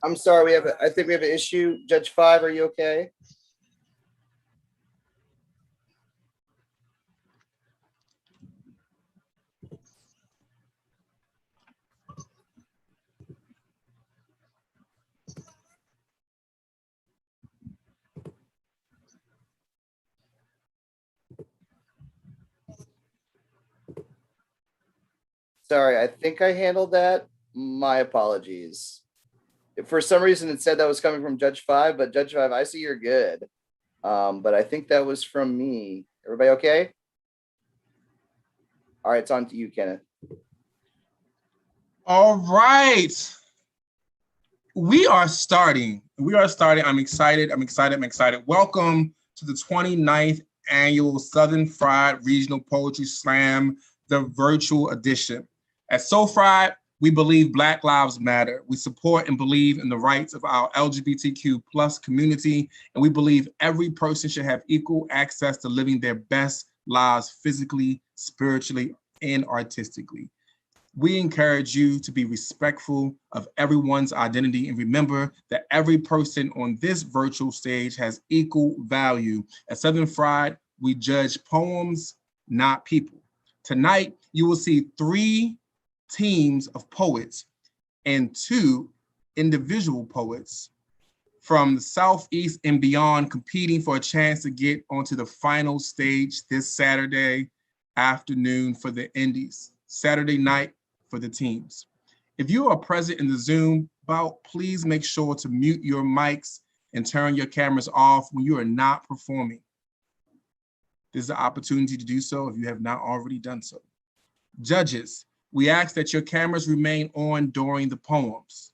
I'm sorry, I think we have an issue. Judge 5, are you okay? Sorry, I think I handled that. My apologies. If for some reason it said that was coming from Judge 5, but Judge 5, I see you're good. But I think that was from me. Everybody okay? All right, it's on to you, Kenneth. All right. We are starting. I'm excited. Welcome to the 29th annual Southern Fried Regional Poetry Slam, the virtual edition. At SoFried, we believe Black Lives Matter. We support and believe in the rights of our LGBTQ plus community, and we believe every person should have equal access to living their best lives physically, spiritually, and artistically. We encourage you to be respectful of everyone's identity and remember that every person on this virtual stage has equal value. At Southern Fried, we judge poems, not people. Tonight, you will see 3 teams of poets and 2 individual poets from the Southeast and beyond competing for a chance to get onto the final stage this Saturday afternoon for the Indies, Saturday night for the teams. If you are present in the Zoom bout, please make sure to mute your mics and turn your cameras off when you are not performing. This is the opportunity to do so if you have not already done so. Judges, we ask that your cameras remain on during the poems.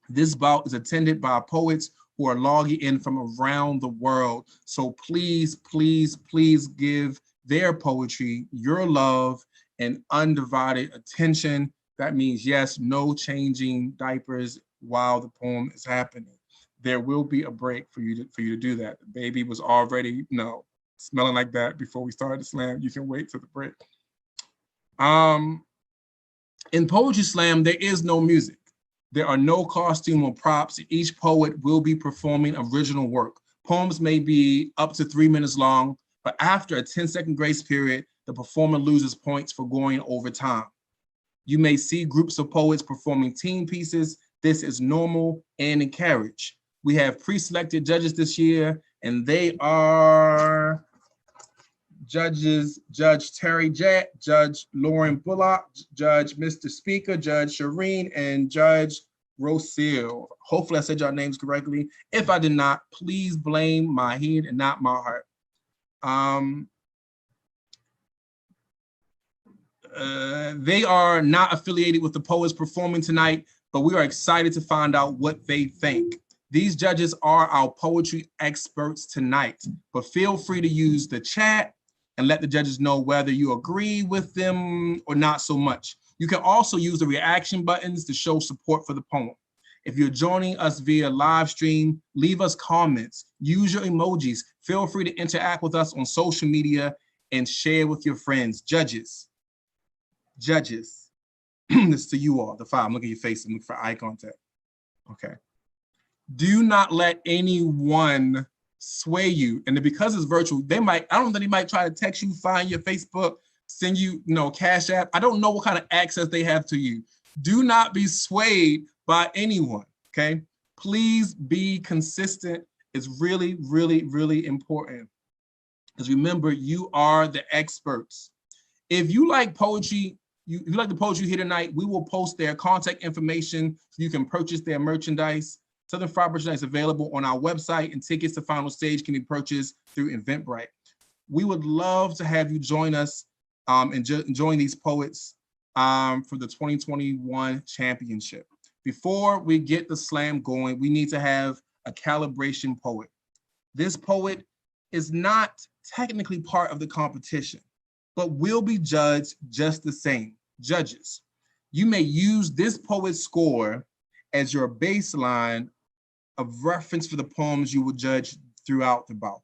This bout is attended by poets who are logging in from around the world. So please, please, please give their poetry your love and undivided attention. That means, yes, no changing diapers while the poem is happening. There will be a break for you to do that. The baby was already, smelling like that before we started the slam. You can wait till the break. In Poetry Slam, there is no music. There are no costume or props. Each poet will be performing original work. Poems may be up to 3 minutes long, but after a 10-second grace period, the performer loses points for going over time. You may see groups of poets performing team pieces. This is normal and encouraged. We have pre-selected judges this year, and they are judges, Judge Terry Jett, Judge Lauren Bullock, Judge Mr. Speaker, Judge Shireen, and Judge Rosil. Hopefully I said your names correctly. If I did not, please blame my head and not my heart. They are not affiliated with the poets performing tonight, but we are excited to find out what they think. These judges are our poetry experts tonight, but feel free to use the chat and let the judges know whether you agree with them or not so much. You can also use the reaction buttons to show support for the poem. If you're joining us via live stream, leave us comments, use your emojis. Feel free to interact with us on social media and share with your friends. Judges, this is to you all, the 5. Look at your face and look for eye contact. Okay. Do not let anyone sway you. And because it's virtual, I don't know, they might try to text you, find your Facebook, send you, Cash App. I don't know what kind of access they have to you. Do not be swayed by anyone, okay? Please be consistent. It's really, really, really important. Because remember, you are the experts. If you like poetry, if you like the poetry here tonight, we will post their contact information so you can purchase their merchandise. Southern Fried merchandise available on our website, and tickets to Final Stage can be purchased through Eventbrite. We would love to have you join us and join these poets for the 2021 championship. Before we get the slam going, we need to have a calibration poet. This poet is not technically part of the competition, but will be judged just the same. Judges, you may use this poet's score as your baseline of reference for the poems you will judge throughout the bout.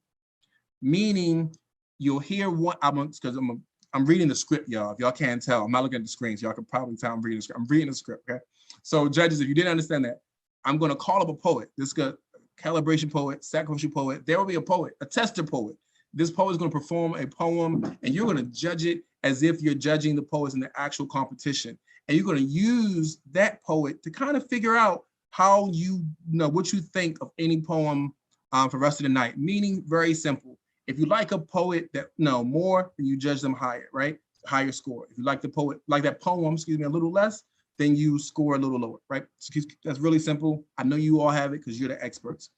Meaning, you'll hear one, because I'm reading the script, y'all. If y'all can't tell, I'm not looking at the screen, so y'all can probably tell I'm reading the script. I'm reading the script, okay? So judges, if you didn't understand that, I'm going to call up a poet. This is a calibration poet, sacrificial poet. There will be a poet, a tester poet. This poet is going to perform a poem, and you're going to judge it as if you're judging the poets in the actual competition. And you're going to use that poet to kind of figure out how you know what you think of any poem for the rest of the night. Meaning, very simple. If you like a poet that more, then you judge them higher, right? Higher score. If you like the poet, like that poem, excuse me, a little less, then you score a little lower, right? That's really simple. I know you all have it because you're the experts.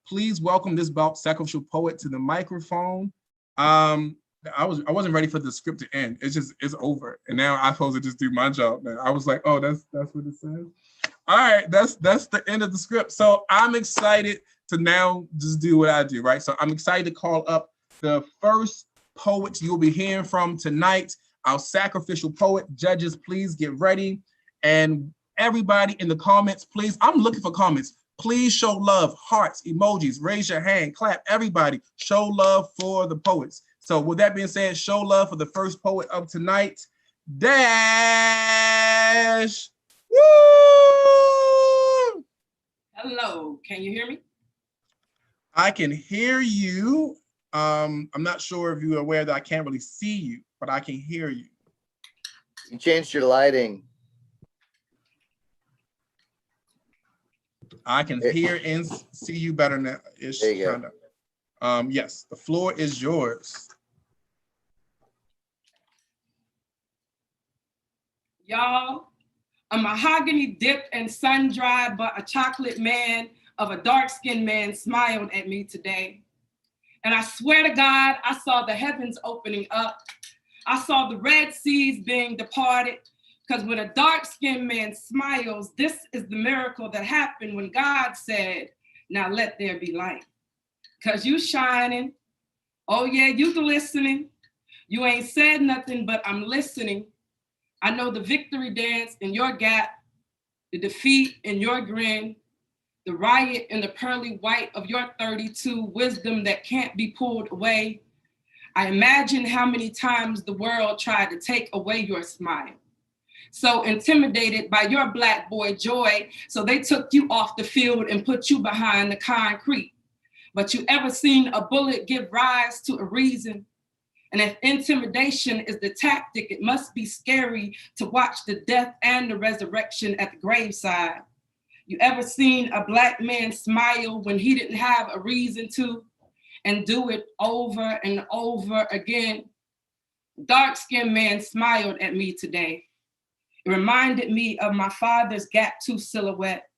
Please welcome this Bout sacrificial poet to the microphone. I wasn't ready for the script to end. It's over, and now I'm supposed to just do my job. Man, I was like, oh, that's what it says. All right, that's the end of the script. So I'm excited to now just do what I do, right? So I'm excited to call up the first poet you'll be hearing from tonight, our sacrificial poet. Judges, please get ready. And everybody in the comments, please, I'm looking for comments. Please show love, hearts, emojis, raise your hand, clap, everybody. Show love for the poets. So with that being said, show love for the first poet of tonight, Dash. Woo! Hello, can you hear me? I can hear you. I'm not sure if you're aware that I can't really see you, but I can hear you. You changed your lighting. I can hear and see you better now. Ish, there you kinda. Yes, the floor is yours. Y'all, a mahogany dipped and sun-dried, but a chocolate man of a dark-skinned man smiled at me today. And I swear to God, I saw the heavens opening up. I saw the Red Seas being departed. Because when a dark-skinned man smiles, this is the miracle that happened when God said, now let there be light. Because you shining. Oh yeah, you listening. You ain't said nothing, but I'm listening. I know the victory dance in your gap, the defeat in your grin, the riot in the pearly white of your 32, wisdom that can't be pulled away. I imagine how many times the world tried to take away your smile. So intimidated by your Black boy joy, so they took you off the field and put you behind the concrete. But you ever seen a bullet give rise to a reason? And if intimidation is the tactic, it must be scary to watch the death and the resurrection at the graveside. You ever seen a Black man smile when he didn't have a reason to, and do it over and over again? Dark-skinned man smiled at me today. It reminded me of my father's Gap 2 silhouette,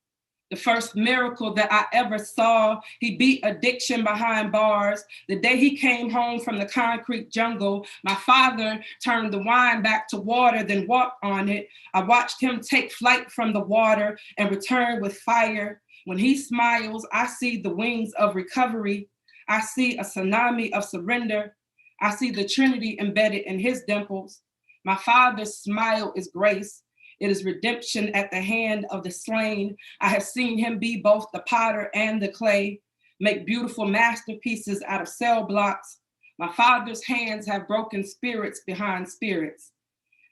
the first miracle that I ever saw. He beat addiction behind bars. The day he came home from the concrete jungle, my father turned the wine back to water, then walked on it. I watched him take flight from the water and return with fire. When he smiles, I see the wings of recovery. I see a tsunami of surrender. I see the Trinity embedded in his dimples. My father's smile is grace. It is redemption at the hand of the slain. I have seen him be both the potter and the clay, make beautiful masterpieces out of cell blocks. My father's hands have broken spirits behind spirits.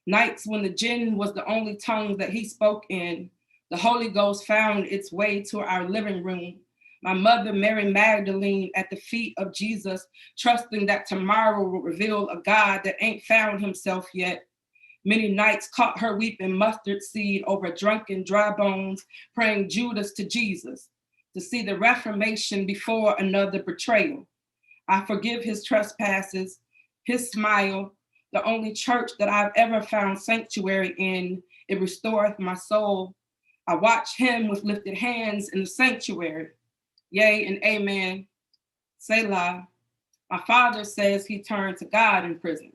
Nights when the jinn was the only tongue that he spoke in, the Holy Ghost found its way to our living room. My mother, Mary Magdalene, at the feet of Jesus, trusting that tomorrow will reveal a God that ain't found himself yet. Many nights caught her weeping mustard seed over drunken dry bones, praying Judas to Jesus to see the reformation before another betrayal. I forgive his trespasses, his smile, the only church that I've ever found sanctuary in. It restoreth my soul. I watch him with lifted hands in the sanctuary. Yea and amen. Selah. My father says he turned to God in prison.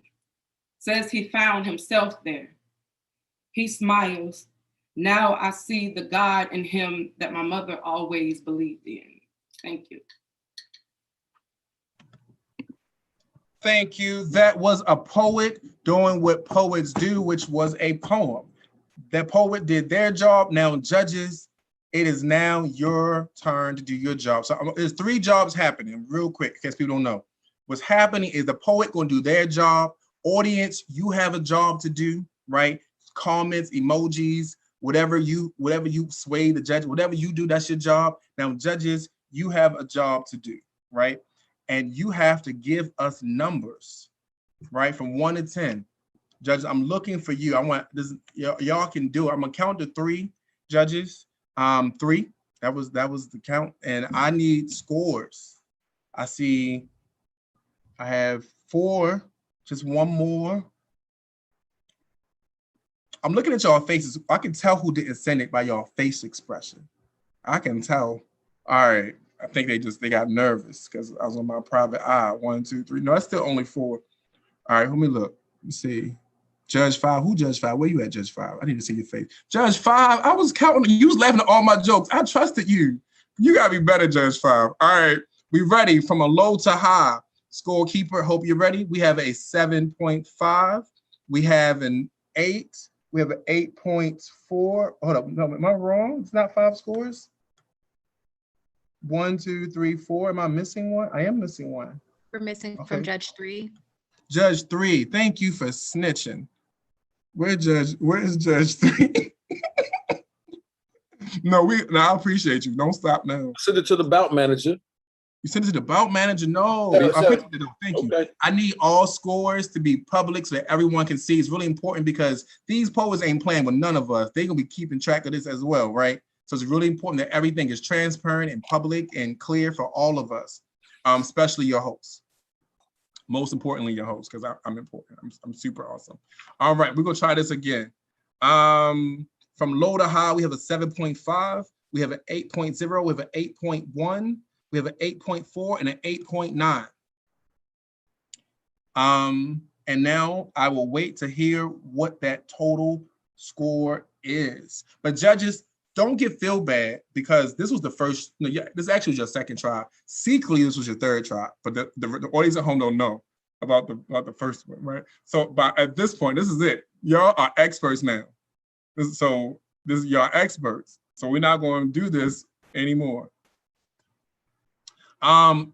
Says he found himself there. He smiles. Now I see the God in him that my mother always believed in. Thank you. Thank you. That was a poet doing what poets do, which was a poem. That poet did their job. Now, judges, it is now your turn to do your job. So there's 3 jobs happening real quick, in case people don't know. What's happening is the poet going to do their job. Audience, you have a job to do, right? Comments, emojis, whatever you sway the judge, whatever you do, that's your job. Now, judges, you have a job to do, right? And you have to give us numbers, right? From 1 to 10. Judges, I'm looking for you. I want this, y'all can do it. I'm gonna count to 3, judges. 3. That was the count. And I need scores. I see I have 4, just one more. I'm looking at y'all faces. I can tell who didn't send it by y'all face expression. I can tell. All right. I think they got nervous because I was on my private eye. 1, 2, 3. No, that's still only 4. All right, let me look. Let me see. Judge 5. Who Judge 5? Where you at, Judge 5? I need to see your face. Judge 5. I was counting. You was laughing at all my jokes. I trusted you. You gotta be better, Judge 5. All right. We ready from a low to high. Scorekeeper, hope you're ready. We have a 7.5. We have an 8. We have an 8.4. Hold up, no, am I wrong? It's not 5 scores? 1, 2, 3, 4. Am I missing one? I am missing one. We're missing Okay. from Judge 3. Judge 3, thank you for snitching. Where is Judge 3? No, I appreciate you. Don't stop now. Send it to the bout manager. You sent it to the bout manager? No. Thank you. I need all scores to be public so that everyone can see. It's really important because these poets ain't playing with none of us. They're going to be keeping track of this as well, right? So it's really important that everything is transparent and public and clear for all of us, especially your hosts. Most importantly, your host, because I'm important. I'm super awesome. All right, we're going to try this again. From low to high, we have a 7.5. We have an 8.0. We have an 8.1. We have an 8.4 and an 8.9. And now I will wait to hear what that total score is. But judges, don't feel bad because this was the first, this actually was your second try. Secretly, this was your third try, but the audience at home don't know about the first one, right? So at this point, this is it. Y'all are experts now. So y'all experts. So we're not going to do this anymore.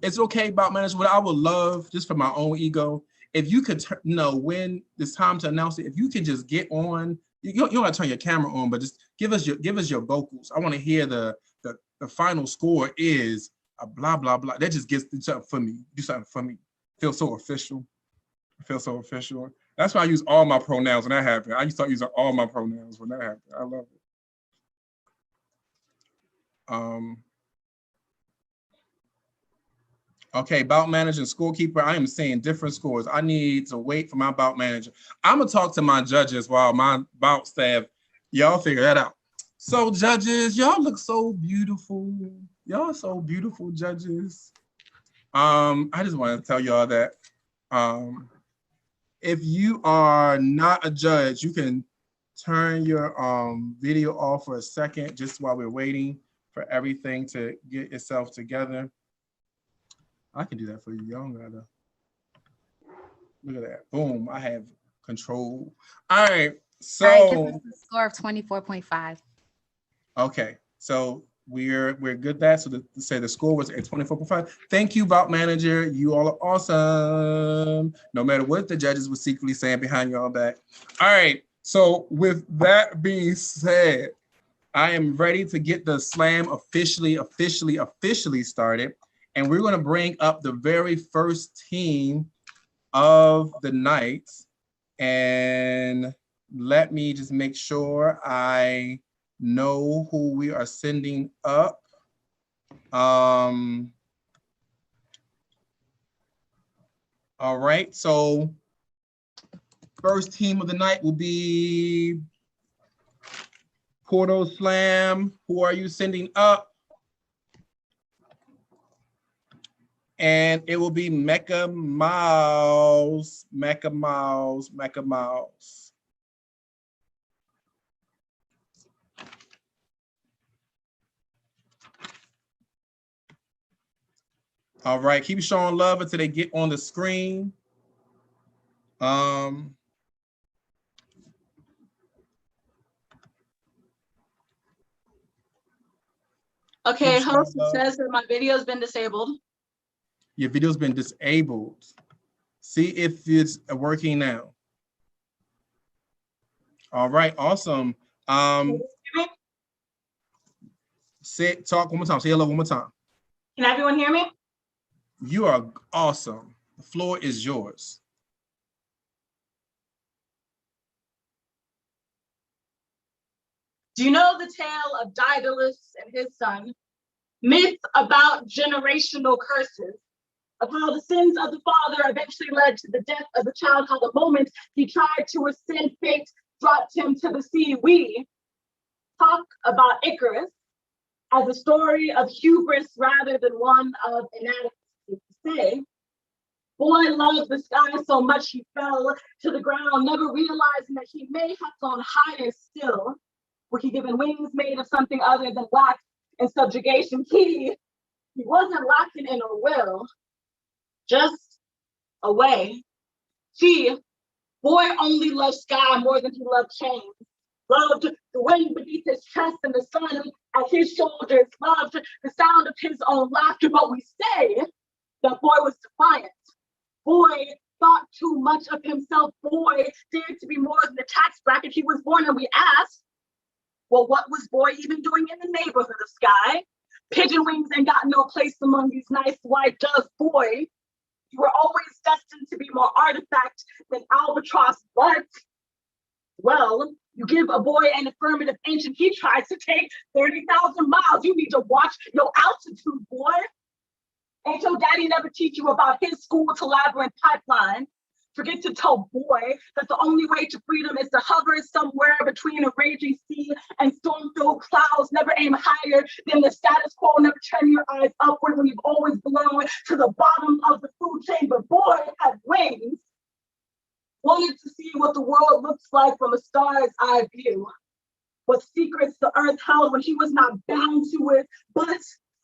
It's okay about management. What I would love, just for my own ego, if you could when it's time to announce it, if you can just get on, you don't have to turn your camera on, but just give us your vocals. I want to hear the final score is a blah blah blah. That just gets something for me. Do something for me. Feel so official. I feel so official. That's why I use all my pronouns when that happened. I used to start using all my pronouns when that happened. I love it. Okay, bout manager and scorekeeper, I am seeing different scores. I need to wait for my bout manager. I'm gonna talk to my judges while my bout staff, y'all figure that out. So judges, y'all look so beautiful. Y'all so beautiful, judges. I just want to tell y'all that if you are not a judge, you can turn your video off for a second just while we're waiting for everything to get itself together. I can do that for you. Y'all gotta look at that. Boom! I have control. All right. So All right, give us a score of 24.5. Okay, so we're good. That so to say the score was at 24.5. Thank you, bout manager. You all are awesome. No matter what the judges were secretly saying behind y'all back. All right. So with that being said, I am ready to get the slam officially started. And we're going to bring up the very first team of the night. And let me just make sure I know who we are sending up. All right, so first team of the night will be Porto Slam. Who are you sending up? And it will be Mecha Mouse. All right, keep showing love until they get on the screen. Okay, host says that my video's been disabled. Your video's been disabled. See if it's working now. All right, awesome. Talk one more time. Say hello one more time. Can everyone hear me? You are awesome. The floor is yours. Do you know the tale of Daedalus and his son? Myth about generational curses, of how the sins of the father eventually led to the death of the child, how the moment he tried to ascend, fate dropped him to the sea. We talk about Icarus as a story of hubris rather than one of inadequacy. To say, boy loved the sky so much he fell to the ground, never realizing that he may have gone higher still, were he given wings made of something other than wax and subjugation. He wasn't lacking in a will, just a way. Boy only loved sky more than he loved chains, loved the wind beneath his chest and the sun at his shoulders, loved the sound of his own laughter. But we say that boy was defiant. Boy thought too much of himself. Boy dared to be more than the tax bracket he was born in. We asked, well, what was boy even doing in the neighborhood of sky? Pigeon wings ain't got no place among these nice white doves. Boy, you were always destined to be more artifact than albatross. But, well, you give a boy an affirmative inch and he tries to take 30,000 miles. You need to watch your altitude, boy. Ain't your daddy never teach you about his school to labyrinth pipeline? Forget to tell boy that the only way to freedom is to hover somewhere between a raging sea and storm-filled clouds. Never aim higher than the status quo. Never turn your eyes upward when you've always belonged to the bottom of the food chain. But boy had wings. Wanted to see what the world looks like from a star's eye view. What secrets the earth held when he was not bound to it. But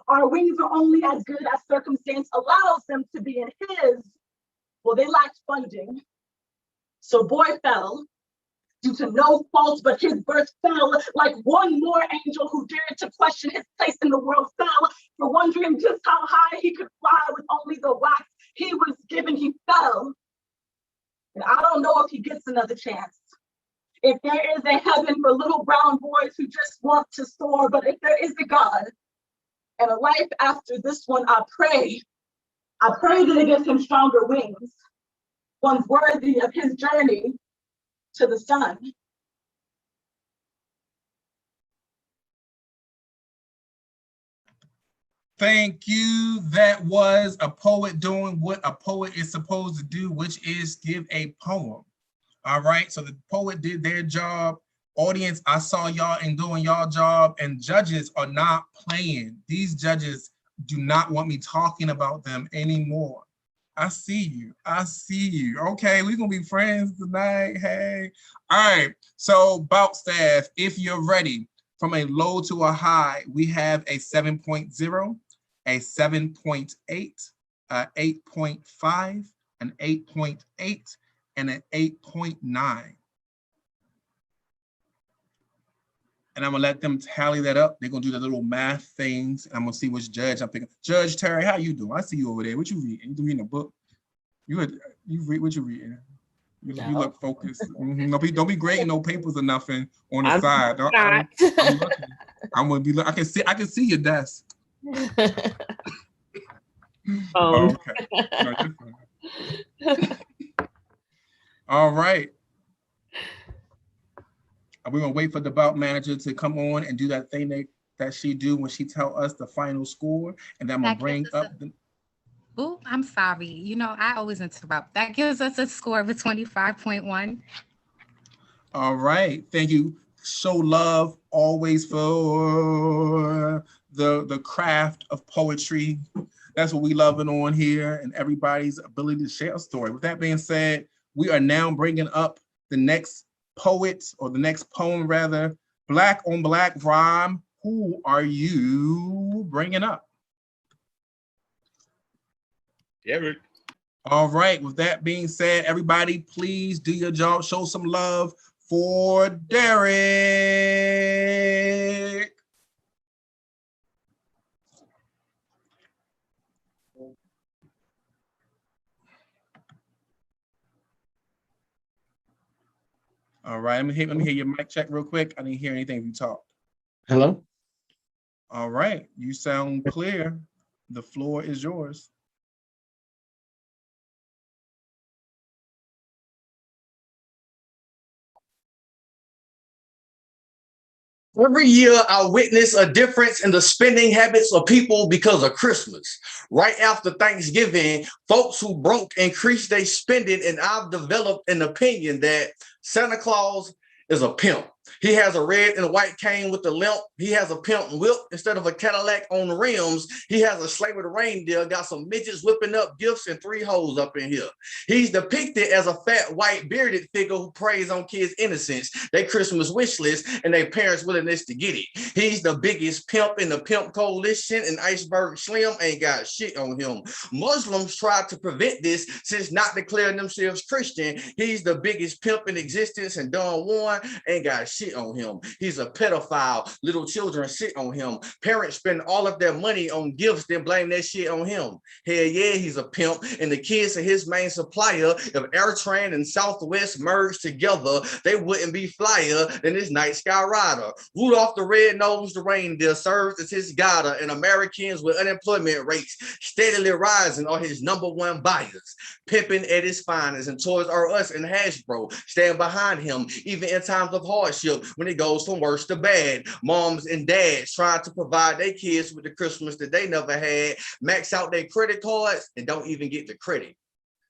our wings are only as good as circumstance allows them to be, in his. Well, they lacked funding. So boy fell due to no fault, but his birth fell like one more angel who dared to question his place in the world fell for wondering just how high he could fly with only the wax he was given. He fell. And I don't know if he gets another chance. If there is a heaven for little brown boys who just want to soar, but if there is a God and a life after this one, I pray that it gives him stronger wings, ones worthy of his journey to the sun. Thank you. That was a poet doing what a poet is supposed to do, which is give a poem. All right, so the poet did their job. Audience, I saw y'all and doing y'all job, and judges are not playing. These judges do not want me talking about them anymore. I see you. I see you. Okay, we're gonna be friends tonight. Hey. All right. So Bout staff, if you're ready, from a low to a high, we have a 7.0, a 7.8, a 8.5, an 8.8, and an 8.9. And I'm gonna let them tally that up. They're gonna do the little math things. And I'm gonna see which judge I'm picking. Judge Terry, how you doing? I see you over there. What you reading? You reading a book? You read what you reading? You look focused. Don't be grading no papers or nothing on the side. I'm gonna be. I can see your desk. Oh, okay. All right. We're gonna wait for the bout manager to come on and do that thing that she do when she tell us the final score, and then I'm gonna bring up the. Oh, I'm sorry. You know, I always interrupt. That gives us a score of a 25.1. All right, thank you. Show love always for the craft of poetry. That's what we loving on here, and everybody's ability to share a story. With that being said, we are now bringing up the next poet, or the next poem rather. Black on Black rhyme. Who are you bringing up? Derek. All right, with that being said, everybody please do your job. Show some love for Derek. All right, let me hear your mic check real quick. I didn't hear anything if you talked. Hello? All right, you sound clear. The floor is yours. Every year, I witness a difference in the spending habits of people because of Christmas. Right after Thanksgiving, folks who broke increase their spending, and I've developed an opinion that Santa Claus is a pimp. He has a red and white cane with a limp. He has a pimp whip instead of a Cadillac on the rims. He has a sleigh with a reindeer, got some midgets whipping up gifts and 3 hoes up in here. He's depicted as a fat, white, bearded figure who preys on kids' innocence, their Christmas wish list, and their parents' willingness to get it. He's the biggest pimp in the pimp coalition, and Iceberg Slim ain't got shit on him. Muslims tried to prevent this since not declaring themselves Christian. He's the biggest pimp in existence, and Don Juan ain't got shit on him. He's a pedophile. Little children sit on him. Parents spend all of their money on gifts, then blame that shit on him. Hell yeah, he's a pimp, and the kids are his main supplier. If AirTran and Southwest merged together, they wouldn't be flyer than this night sky rider. Rudolph the red-nosed reindeer serves as his guide, and Americans with unemployment rates steadily rising are his #1 buyers. Pimping at his finest, and Toys R Us and Hasbro stand behind him even in times of hardship when it goes from worse to bad. Moms and dads trying to provide their kids with the Christmas that they never had, max out their credit cards and don't even get the credit.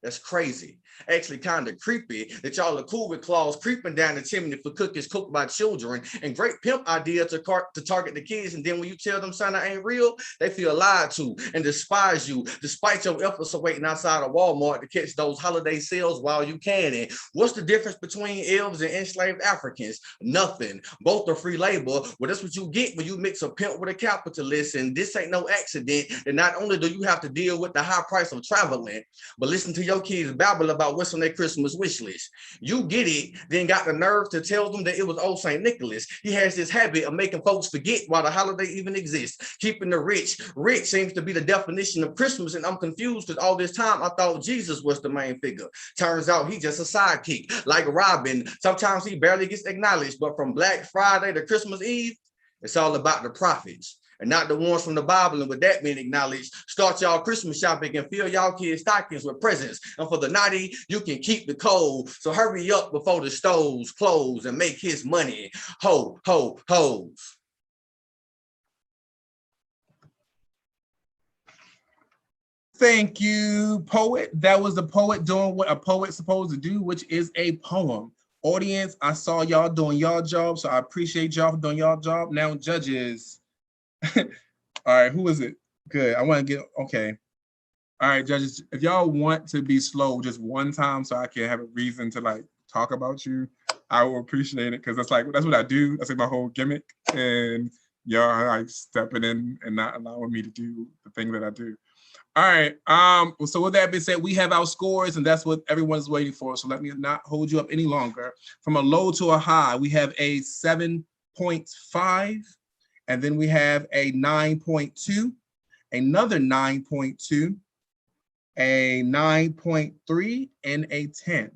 That's crazy. Actually kind of creepy that y'all are cool with Claus creeping down the chimney for cookies cooked by children, and great pimp idea to target the kids, and then when you tell them Santa ain't real, they feel lied to and despise you despite your efforts of waiting outside of Walmart to catch those holiday sales while you can. And what's the difference between elves and enslaved Africans? Nothing. Both are free labor. Well, that's what you get when you mix a pimp with a capitalist, and this ain't no accident. And not only do you have to deal with the high price of traveling, but listen to your kids babble about what's on their Christmas wish list. You get it, then got the nerve to tell them that it was old St. Nicholas. He has this habit of making folks forget why the holiday even exists. Keeping the rich seems to be the definition of Christmas, and I'm confused because all this time I thought Jesus was the main figure. Turns out he just a sidekick, like Robin. Sometimes he barely gets acknowledged, but from Black Friday to Christmas Eve, it's all about the prophets, and not the ones from the Bible. And with that being acknowledged, start y'all Christmas shopping and fill y'all kids' stockings with presents. And for the naughty, you can keep the cold. So hurry up before the stoves close and make his money. Ho, ho, hoes. Thank you, poet. That was the poet doing what a poet's supposed to do, which is a poem. Audience, I saw y'all doing y'all job, so I appreciate y'all for doing y'all job. Now, judges. All right, who is it? Good. I want to get, okay. All right, judges, if y'all want to be slow just one time so I can have a reason to like talk about you, I will appreciate it, because that's what I do. That's like my whole gimmick. And y'all are like stepping in and not allowing me to do the thing that I do. All right, so with that being said, we have our scores, and that's what everyone is waiting for. So let me not hold you up any longer. From a low to a high, we have a 7.5. And then we have a 9.2, another 9.2, a 9.3, and a 10.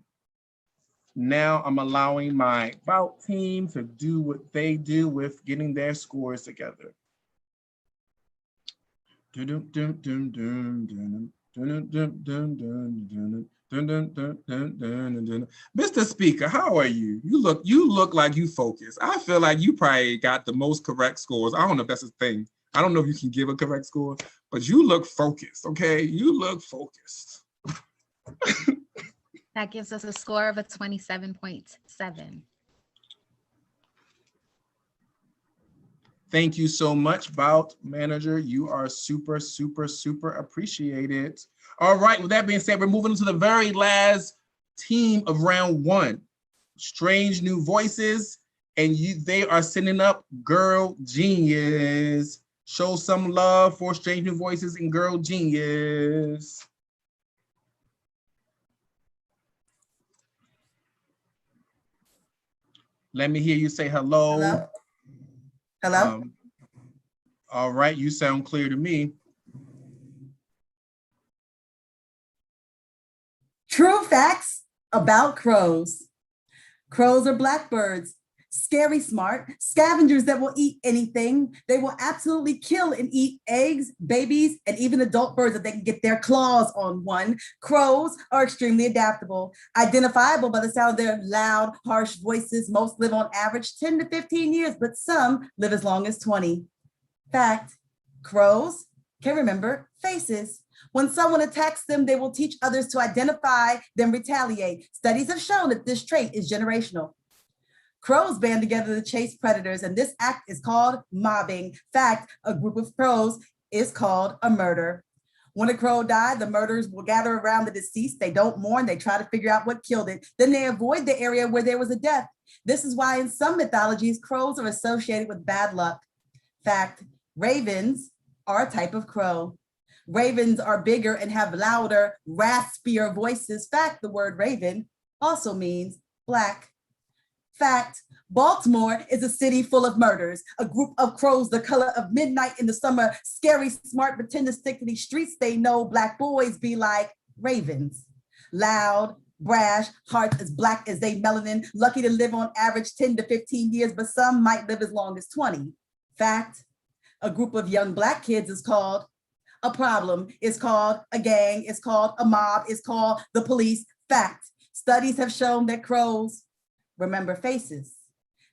Now I'm allowing my Bout team to do what they do with getting their scores together. Mr. Speaker, how are you? You look like you focused. I feel like you probably got the most correct scores. I don't know if that's a thing. I don't know if you can give a correct score, but you look focused, okay? You look focused. That gives us a score of a 27.7. Thank you so much, Bout Manager. You are super, super, super appreciated. All right, with that being said, we're moving to the very last team of round 1. Strange New Voices, and they are sending up Girl Genius. Show some love for Strange New Voices and Girl Genius. Let me hear you say hello. Hello? Hello? All right, you sound clear to me. True facts about crows. Crows are blackbirds, scary smart, scavengers that will eat anything. They will absolutely kill and eat eggs, babies, and even adult birds if they can get their claws on one. Crows are extremely adaptable, identifiable by the sound of their loud, harsh voices. Most live on average 10 to 15 years, but some live as long as 20. Fact, crows can remember faces. When someone attacks them, they will teach others to identify, then retaliate. Studies have shown that this trait is generational. Crows band together to chase predators, and this act is called mobbing. Fact, a group of crows is called a murder. When a crow died, the murderers will gather around the deceased. They don't mourn, they try to figure out what killed it. Then they avoid the area where there was a death. This is why in some mythologies, crows are associated with bad luck. Fact, ravens are a type of crow. Ravens are bigger and have louder, raspier voices. Fact, the word raven also means black. Fact, Baltimore is a city full of murders. A group of crows the color of midnight in the summer, scary, smart, but tend to stick to these streets. They know black boys be like ravens. Loud, brash, hearts as black as they melanin, lucky to live on average 10 to 15 years, but some might live as long as 20. Fact, a group of young black kids is called a problem, it's called a gang, it's called a mob, it's called the police. Fact, studies have shown that crows remember faces.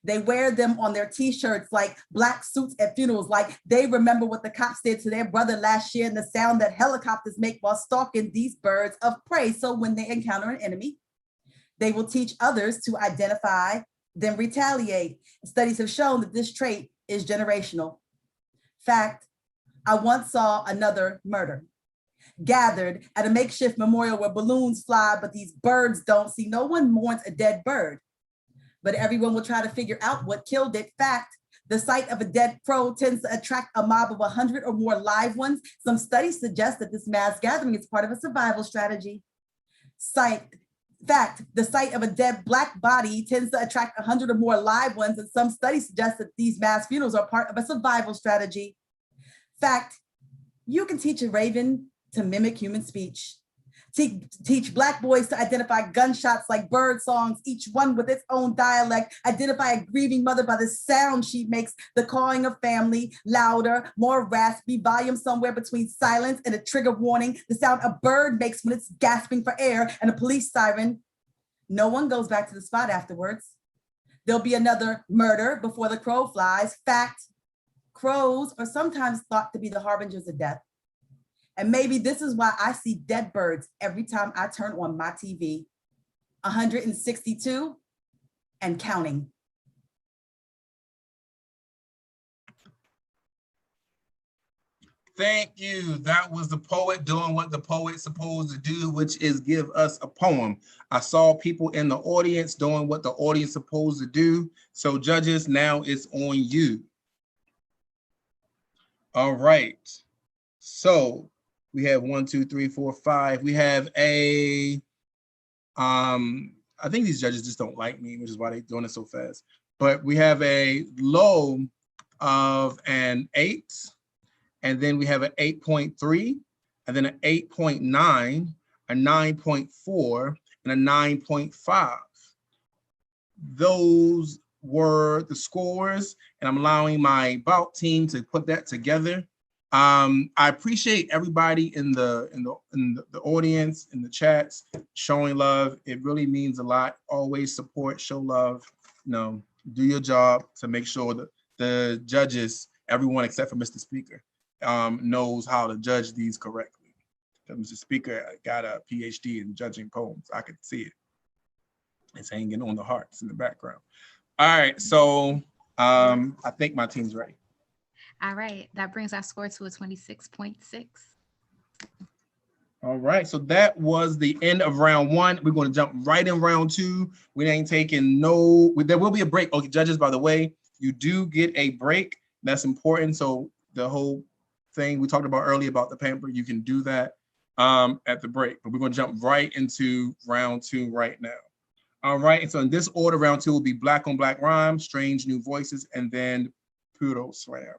They wear them on their t-shirts like black suits at funerals, like they remember what the cops did to their brother last year and the sound that helicopters make while stalking these birds of prey. So when they encounter an enemy, they will teach others to identify, then retaliate. Studies have shown that this trait is generational. Fact, I once saw another murder gathered at a makeshift memorial where balloons fly, but these birds don't see. No one mourns a dead bird, but everyone will try to figure out what killed it. Fact, the sight of a dead crow tends to attract a mob of 100 or more live ones. Some studies suggest that this mass gathering is part of a survival strategy. Fact, the sight of a dead black body tends to attract 100 or more live ones, and some studies suggest that these mass funerals are part of a survival strategy. Fact, you can teach a raven to mimic human speech. Teach black boys to identify gunshots like bird songs, each one with its own dialect. Identify a grieving mother by the sound she makes, the calling of family, louder, more raspy, volume somewhere between silence and a trigger warning, the sound a bird makes when it's gasping for air, and a police siren. No one goes back to the spot afterwards. There'll be another murder before the crow flies. Fact, crows are sometimes thought to be the harbingers of death. And maybe this is why I see dead birds every time I turn on my TV. 162 and counting. Thank you. That was the poet doing what the poet's supposed to do, which is give us a poem. I saw people in the audience doing what the audience is supposed to do. So judges, now it's on you. All right. So we have 1, 2, 3, 4, 5. We have a, I think these judges just don't like me, which is why they're doing it so fast. But we have a low of an 8, and then we have an 8.3, and then an 8.9, a 9.4, and a 9.5. Those were the scores, and I'm allowing my Bout team to put that together. I appreciate everybody in the audience, in the chats, showing love. It really means a lot. Always support, show love. Do your job to make sure that the judges, everyone except for Mr. Speaker, knows how to judge these correctly. Mr. Speaker got a PhD in judging poems. I could see it. It's hanging on the hearts in the background. All right, so I think my team's ready. All right, that brings our score to a 26.6. All right, so that was the end of round 1. We're going to jump right in round 2. We ain't taking there will be a break. Okay, judges, by the way, you do get a break. That's important. So the whole thing we talked about earlier about the pamper, you can do that at the break. But we're going to jump right into round 2 right now. All right, and so in this order, round 2 will be Black on Black Rhyme, Strange New Voices, and then Poodles Slam.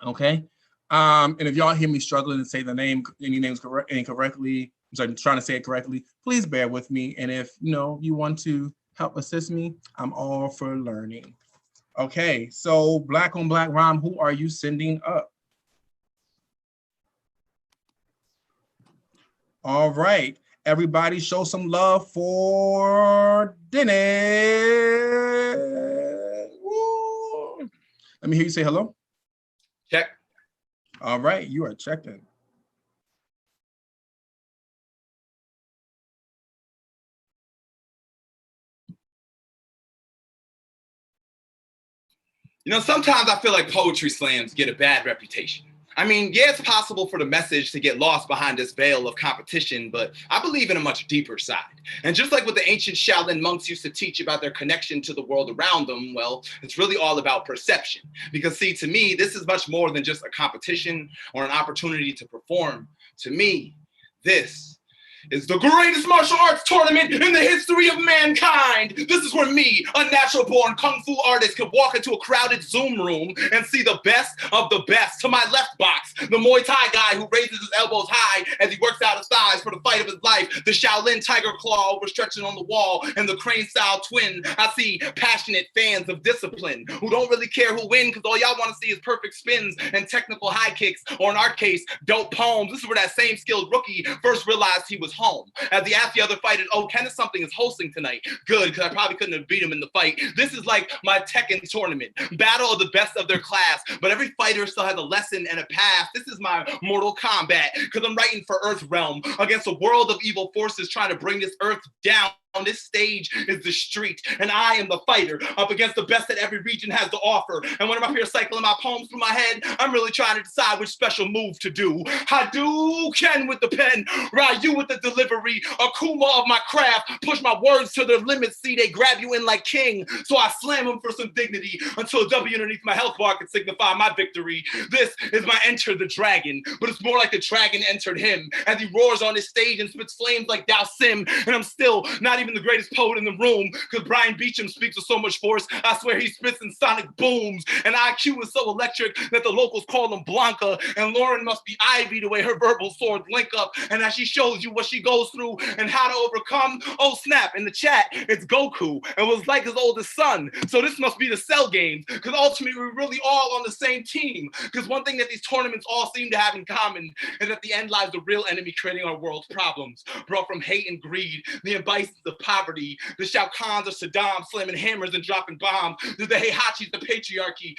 Okay, and if y'all hear me struggling to say any names incorrectly, I'm sorry, trying to say it correctly, please bear with me. And if you want to help assist me, I'm all for learning. Okay, so Black on Black rhyme, who are you sending up? All right, everybody show some love for Dennis. Woo. Let me hear you say hello. Check. All right, you are checked in. You know, sometimes I feel like poetry slams get a bad reputation. I mean, yeah, it's possible for the message to get lost behind this veil of competition, but I believe in a much deeper side. And just like what the ancient Shaolin monks used to teach about their connection to the world around them, well, it's really all about perception. Because see, to me, this is much more than just a competition or an opportunity to perform. To me, this is the greatest martial arts tournament in the history of mankind. This is where me, a natural born kung fu artist, could walk into a crowded Zoom room and see the best of the best. To my left box, the Muay Thai guy who raises his elbows high as he works out his thighs for the fight of his life. The Shaolin tiger claw overstretching on the wall, and the crane style twin. I see passionate fans of discipline who don't really care who wins because all y'all want to see is perfect spins and technical high kicks, or in our case, dope poems. This is where that same skilled rookie first realized he was home. As he asked the other fighters, oh, Kenneth something is hosting tonight. Good, because I probably couldn't have beat him in the fight. This is like my Tekken tournament, battle of the best of their class. But every fighter still has a lesson and a past. This is my Mortal Kombat, because I'm writing for Earth Realm against a world of evil forces trying to bring this earth down. On this stage is the street, and I am the fighter up against the best that every region has to offer. And when I'm up here cycling my poems through my head, I'm really trying to decide which special move to do. Hadouken with the pen, Ryu with the delivery, Akuma of my craft, push my words to their limits. See, they grab you in like king, so I slam them for some dignity until a W underneath my health bar can signify my victory. This is my Enter the Dragon, but it's more like the dragon entered him as he roars on his stage and spits flames like Dao Sim, and I'm still not even the greatest poet in the room, because Brian Beecham speaks with so much force. I swear he spits in sonic booms, and IQ is so electric that the locals call him Blanca, and Lauren must be Ivy the way her verbal swords link up, and as she shows you what she goes through and how to overcome, oh snap, in the chat, it's Goku, and was like his oldest son, so this must be the Cell games, because ultimately we're really all on the same team, because one thing that these tournaments all seem to have in common is at the end lies the real enemy creating our world's problems, brought from hate and greed, the ambitions of poverty, the Shao Kahns of Saddam slamming hammers and dropping bombs, there's the Heihachis, the patriarchy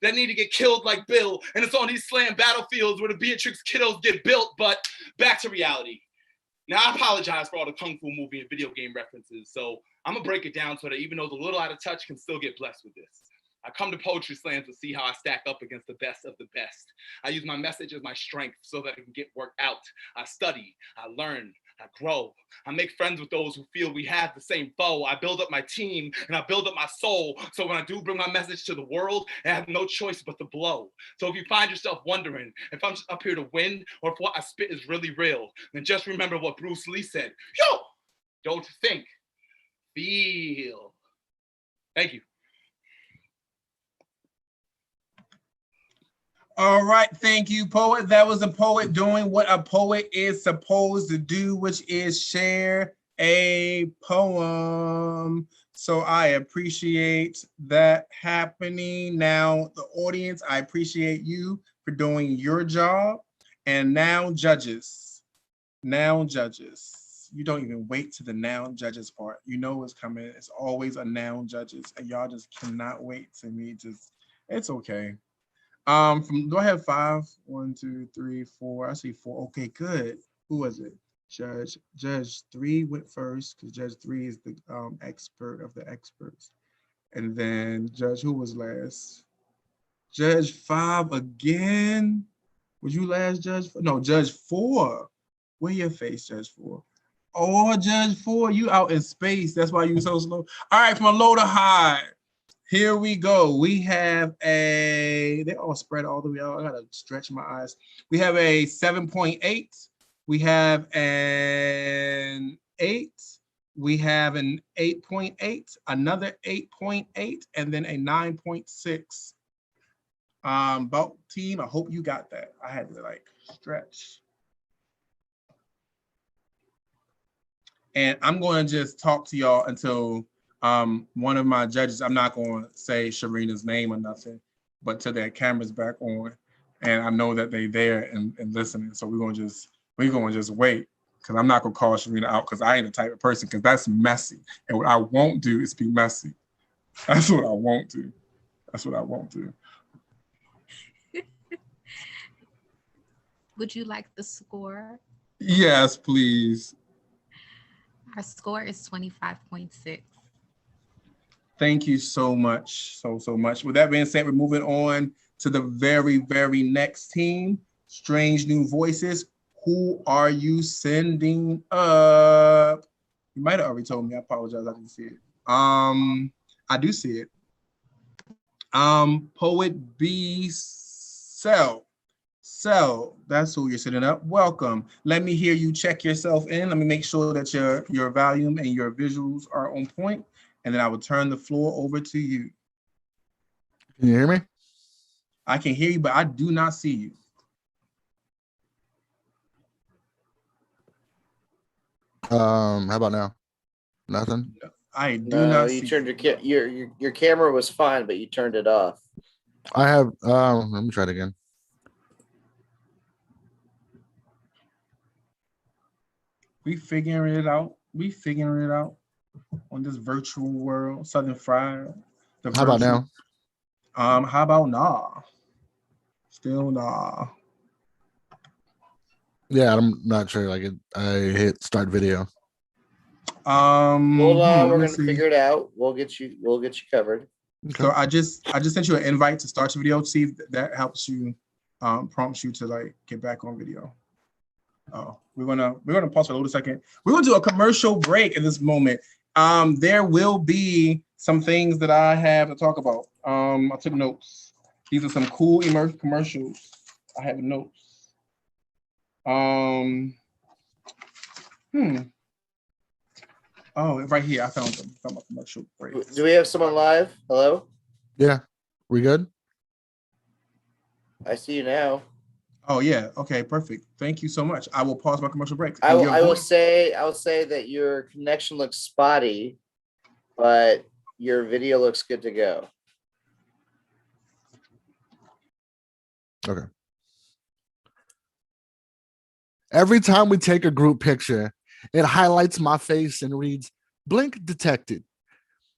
that need to get killed like Bill, and it's on these slam battlefields where the Beatrix kiddos get built. But back to reality. Now, I apologize for all the Kung Fu movie and video game references, so I'm gonna break it down so that even those a little out of touch can still get blessed with this. I come to poetry slams to see how I stack up against the best of the best. I use my message as my strength so that I can get work out. I study, I learn, I grow. I make friends with those who feel we have the same foe. I build up my team and I build up my soul. So when I do bring my message to the world, I have no choice but to blow. So if you find yourself wondering if I'm just up here to win or if what I spit is really real, then just remember what Bruce Lee said. Yo, don't think, feel. Thank you. All right, thank you, poet. That was a poet doing what a poet is supposed to do, which is share a poem. So I appreciate that happening. Now, the audience, I appreciate you for doing your job. And now, judges. Now, judges. You don't even wait to the noun judges part. You know what's coming. It's always a noun judges, and y'all just cannot wait to me. Just, it's okay. Go ahead, 5. 1, 2, 3, 4. I see 4. Okay, good. Who was it? Judge 3 went first because Judge 3 is the expert of the experts. And then Judge, who was last? Judge 5 again. Was you last, Judge? No, Judge 4. Where your face, Judge 4? Oh, Judge 4, you out in space. That's why you so slow. All right, from low to high. Here we go. We have they all spread all the way out. I gotta stretch my eyes. We have a 7.8. We have an 8. We have an 8.8, another 8.8, and then a 9.6. Bout team, I hope you got that. I had to like stretch. And I'm going to just talk to y'all until One of my judges, I'm not going to say Sharina's name or nothing, but to their cameras back on, and I know that they there and listening. So we're gonna just wait, because I'm not gonna call Sharina out, because I ain't the type of person, because that's messy. And what I won't do is be messy. That's what I won't do. That's what I won't do. Would you like the score? Yes, please. Our score is 25.6. Thank you so much, so much. With that being said, we're moving on to the very, very next team, Strange New Voices. Who are you sending up? You might have already told me. I apologize. I didn't see it. I do see it. Poet B. Cell, that's who you're sitting up. Welcome. Let me hear you check yourself in. Let me make sure that your volume and your visuals are on point, and then I will turn the floor over to you. Can you hear me? I can hear you, but I do not see you. How about now? Nothing? I do not see. You turned your camera was fine, but you turned it off. I have, let me try it again. We figuring it out. We figuring it out on this virtual world. Southern Fried. How about now? How about nah? Still nah. Yeah, I'm not sure. Like I hit start video. Hold on, we're gonna figure it out. We'll get you covered. Okay. So I just sent you an invite to start your video. See if that helps you, prompts you to like get back on video. Oh, we're gonna pause for a little second. We're gonna do a commercial break in this moment. There will be some things that I have to talk about. I took notes. These are some cool commercials. I have notes. Oh, right here. I found them. From a commercial break. Do we have someone live? Hello? Yeah, we good? I see you now. Oh yeah. Okay. Perfect. Thank you so much. I will pause my commercial break. I will say that your connection looks spotty, but your video looks good to go. Okay. Every time we take a group picture, it highlights my face and reads, "Blink detected."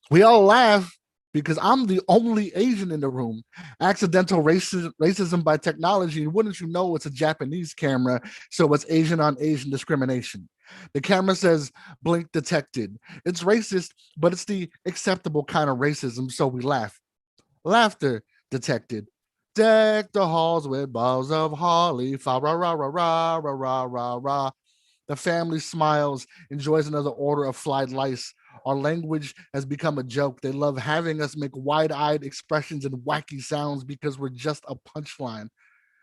We all laugh because I'm the only Asian in the room. Accidental racism by technology. Wouldn't you know it's a Japanese camera, so it's Asian on Asian discrimination. The camera says, "Blink detected." It's racist, but it's the acceptable kind of racism, so we laugh. Laughter detected. Deck the halls with boughs of holly, fa ra ra ra ra ra ra ra ra. The family smiles, enjoys another order of fried lice. Our language has become a joke. They love having us make wide-eyed expressions and wacky sounds because we're just a punchline.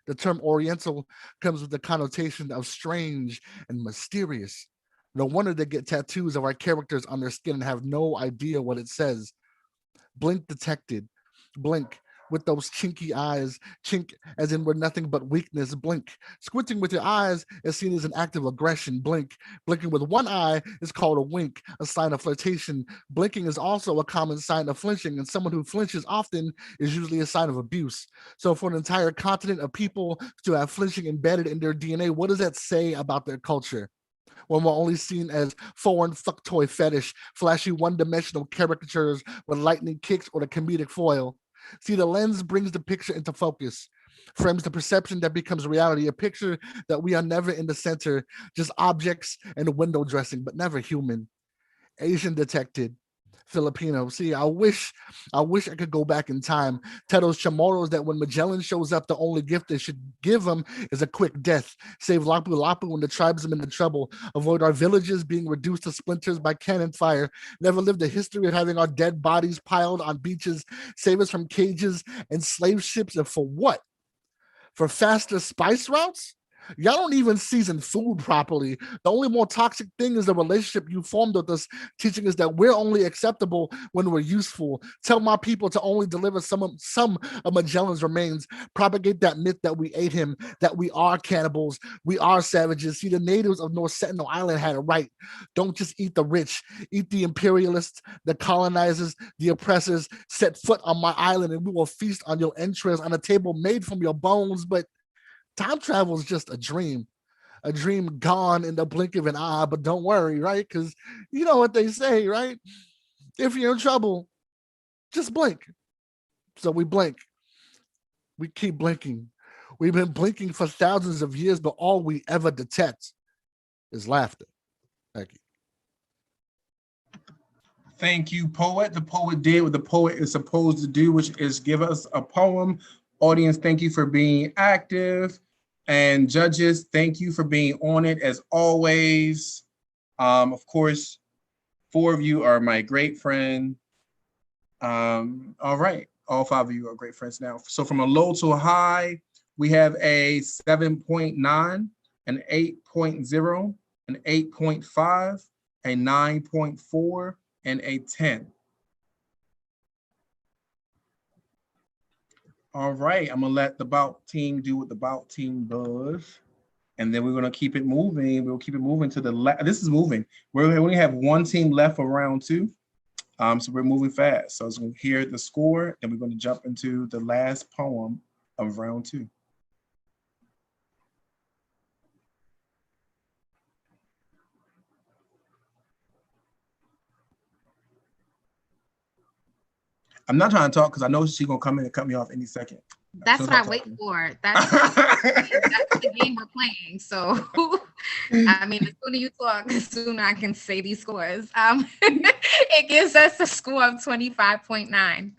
The term Oriental comes with the connotation of strange and mysterious. No wonder they get tattoos of our characters on their skin and have no idea what it says. Blink detected. Blink with those chinky eyes. Chink as in we're nothing but weakness. Blink. Squinting with your eyes is seen as an act of aggression. Blink. Blinking with one eye is called a wink, a sign of flirtation. Blinking is also a common sign of flinching, and someone who flinches often is usually a sign of abuse. So for an entire continent of people to have flinching embedded in their DNA, what does that say about their culture? When we're only seen as foreign fuck toy fetish, flashy one-dimensional caricatures with lightning kicks or the comedic foil. See, the lens brings the picture into focus, frames the perception that becomes reality, a picture that we are never in the center, just objects and window dressing, but never human. Asian detected. Filipino. See, I wish I could go back in time. Tell those Chamorros that when Magellan shows up, the only gift they should give him is a quick death. Save Lapu Lapu when the tribesmen in trouble. Avoid our villages being reduced to splinters by cannon fire. Never live the history of having our dead bodies piled on beaches. Save us from cages and slave ships. And for what? For faster spice routes? Y'all don't even season food properly. The only more toxic thing is the relationship you formed with us, teaching us that we're only acceptable when we're useful. Tell my people to only deliver some of Magellan's remains. Propagate that myth that we ate him, that we are cannibals, we are savages. See, the natives of North Sentinel Island had it right. Don't just eat the rich, eat the imperialists, the colonizers, the oppressors. Set foot on my island and we will feast on your entrails on a table made from your bones. But time travel is just a dream gone in the blink of an eye. But don't worry, right? Because you know what they say, right? If you're in trouble, just blink. So we blink. We keep blinking. We've been blinking for thousands of years, but all we ever detect is laughter. Thank you. Thank you, poet. The poet did what the poet is supposed to do, which is give us a poem. Audience, thank you for being active. And judges, thank you for being on it as always. Of course, 4 of you are my great friend. All right, all 5 of you are great friends now. So from a low to a high, we have a 7.9, an 8.0, an 8.5, a 9.4, and a 10. All right, I'm gonna let the Bout team do what the Bout team does. And then we're gonna keep it moving. We'll keep it moving to the left. This is moving. We only have 1 team left for round 2. So we're moving fast. So I was gonna hear the score, and we're gonna jump into the last poem of round 2. I'm not trying to talk because I know she's gonna come in and cut me off any second. That's what I wait for. That's the game we're playing. So, I mean, the sooner you talk, the sooner I can say these scores. It gives us a score of 25.9.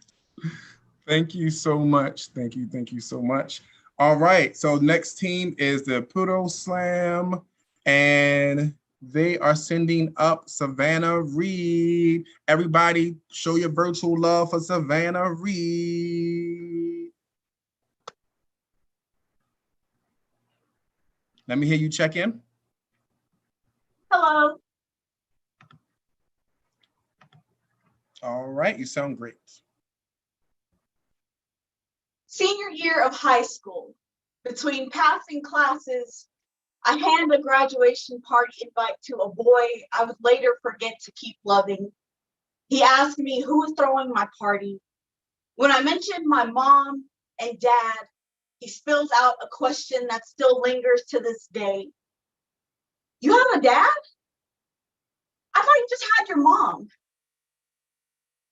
Thank you so much. Thank you so much. All right, so next team is the Puto Slam, and they are sending up Savannah Reed. Everybody show your virtual love for Savannah Reed. Let me hear you check in. Hello. All right, you sound great. Senior year of high school. Between passing classes, I hand a graduation party invite to a boy I would later forget to keep loving. He asked me who was throwing my party. When I mentioned my mom and dad, he spills out a question that still lingers to this day. You have a dad? I thought you just had your mom.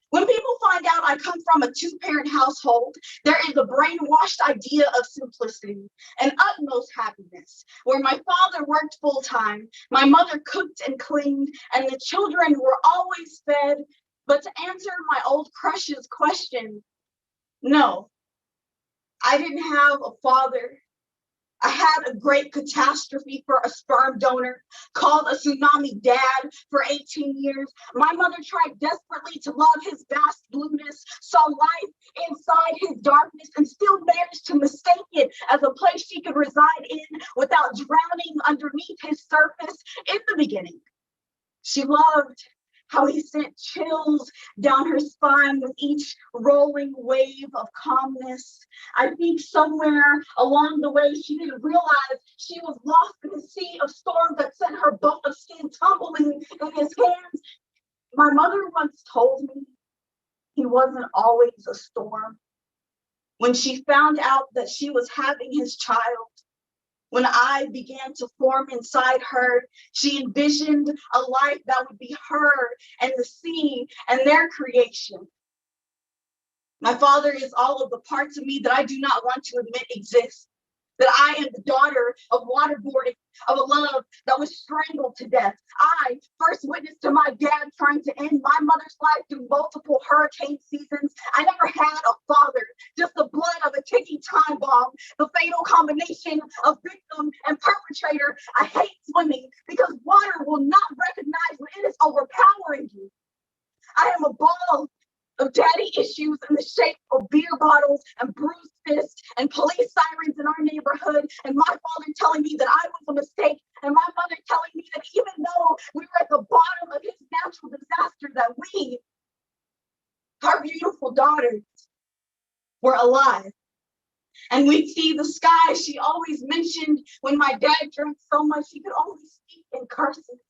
When people find out I come from a 2-parent household, there is a brainwashed idea of simplicity and utmost happiness, where my father worked full-time, my mother cooked and cleaned, and the children were always fed. But to answer my old crush's question, no, I didn't have a father. I had a great catastrophe for a sperm donor, called a tsunami dad for 18 years. My mother tried desperately to love his vast blueness, saw life inside his darkness, and still managed to mistake it as a place she could reside in without drowning underneath his surface in the beginning. She loved how he sent chills down her spine with each rolling wave of calmness. I think somewhere along the way, she didn't realize she was lost in the sea of storms that sent her boat of skin tumbling in his hands. My mother once told me he wasn't always a storm. When she found out that she was having his child, when I began to form inside her, she envisioned a life that would be her and the sea and their creation. My father is all of the parts of me that I do not want to admit exist. That I am the daughter of waterboarding, of a love that was strangled to death. I, first witness to my dad trying to end my mother's life through multiple hurricane seasons. I never had a father, just the blood of a ticking time bomb, the fatal combination of victim and perpetrator. I hate swimming because water will not recognize when it is overpowering you. I am a ball of daddy issues in the shape of beer bottles and bruised fist and police sirens in our neighborhood, and my father telling me that I was a mistake, and my mother telling me that even though we were at the bottom of his natural disaster, that we, our beautiful daughters, were alive. And we'd see the sky. She always mentioned when my dad drank so much he could only speak in curses.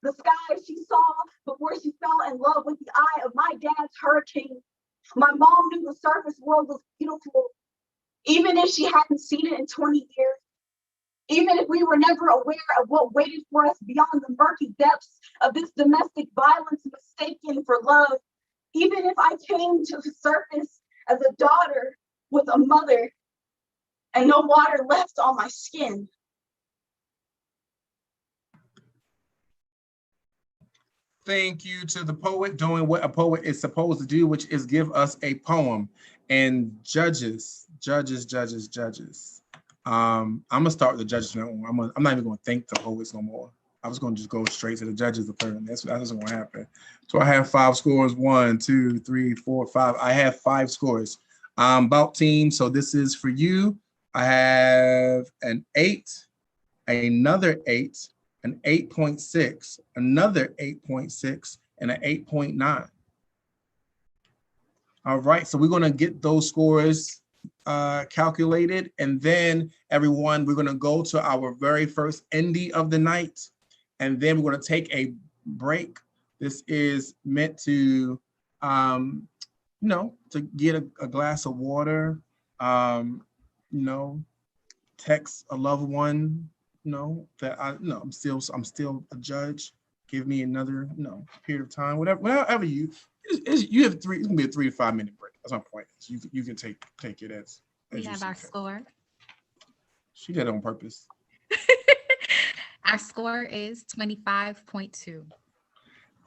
The sky she saw before she fell in love with the eye of my dad's hurricane. My mom knew the surface world was beautiful, even if she hadn't seen it in 20 years. Even if we were never aware of what waited for us beyond the murky depths of this domestic violence mistaken for love. Even if I came to the surface as a daughter with a mother and no water left on my skin. Thank you to the poet doing what a poet is supposed to do, which is give us a poem. And judges. I'm gonna start with the judges now. I'm not even gonna thank the poets no more. I was gonna just go straight to the judges. That's gonna happen. So I have 5 scores. 1, 2, 3, 4, 5. I have 5 scores. Bout team. So this is for you. I have an 8, another 8, an 8.6, another 8.6, and an 8.9. All right, so we're gonna get those scores calculated, and then everyone, we're gonna go to our very first indie of the night, and then we're gonna take a break. This is meant to, to get a glass of water, text a loved one, that I'm still a judge. Give me another, period of time, whatever you have 3. It's gonna be a 3 to 5 minute break. That's my point. So you can take it as we have our score. She did it on purpose. Our score is 25.2.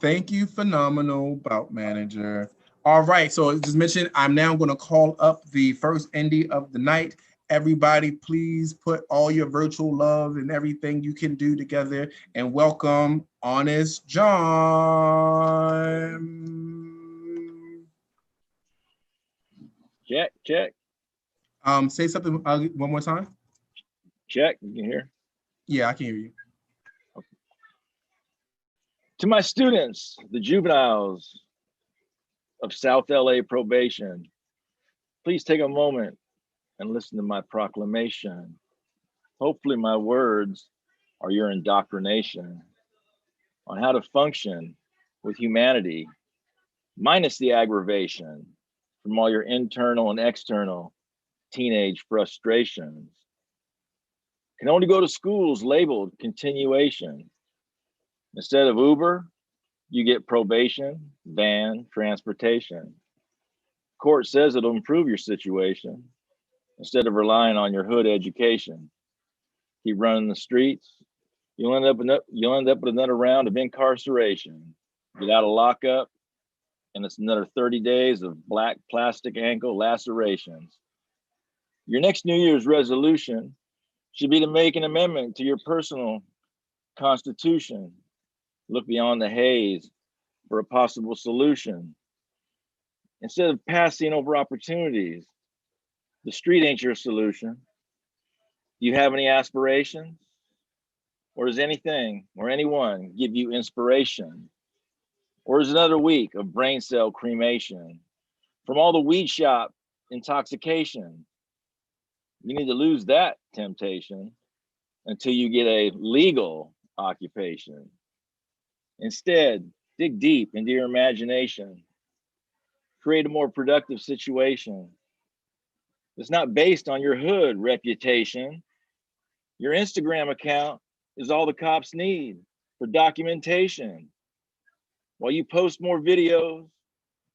Thank you, phenomenal bout manager. All right, so as just mentioned, I'm now going to call up the first indie of the night. Everybody, please put all your virtual love and everything you can do together and welcome Honest John. Check. Say something one more time. Check. You can hear? Yeah, I can hear you. Okay. To my students, the juveniles of South LA probation, please take a moment and listen to my proclamation. Hopefully my words are your indoctrination on how to function with humanity, minus the aggravation from all your internal and external teenage frustrations. Can only go to schools labeled continuation. Instead of Uber, you get probation, van, transportation. Court says it'll improve your situation instead of relying on your hood education. Keep running the streets, you'll end up with another round of incarceration. Get out of lockup, and it's another 30 days of black plastic ankle lacerations. Your next New Year's resolution should be to make an amendment to your personal constitution. Look beyond the haze for a possible solution. Instead of passing over opportunities, the street ain't your solution. Do you have any aspirations? Or does anything or anyone give you inspiration? Or is another week of brain cell cremation from all the weed shop intoxication? You need to lose that temptation until you get a legal occupation. Instead, dig deep into your imagination. Create a more productive situation. It's not based on your hood reputation. Your Instagram account is all the cops need for documentation. While you post more videos,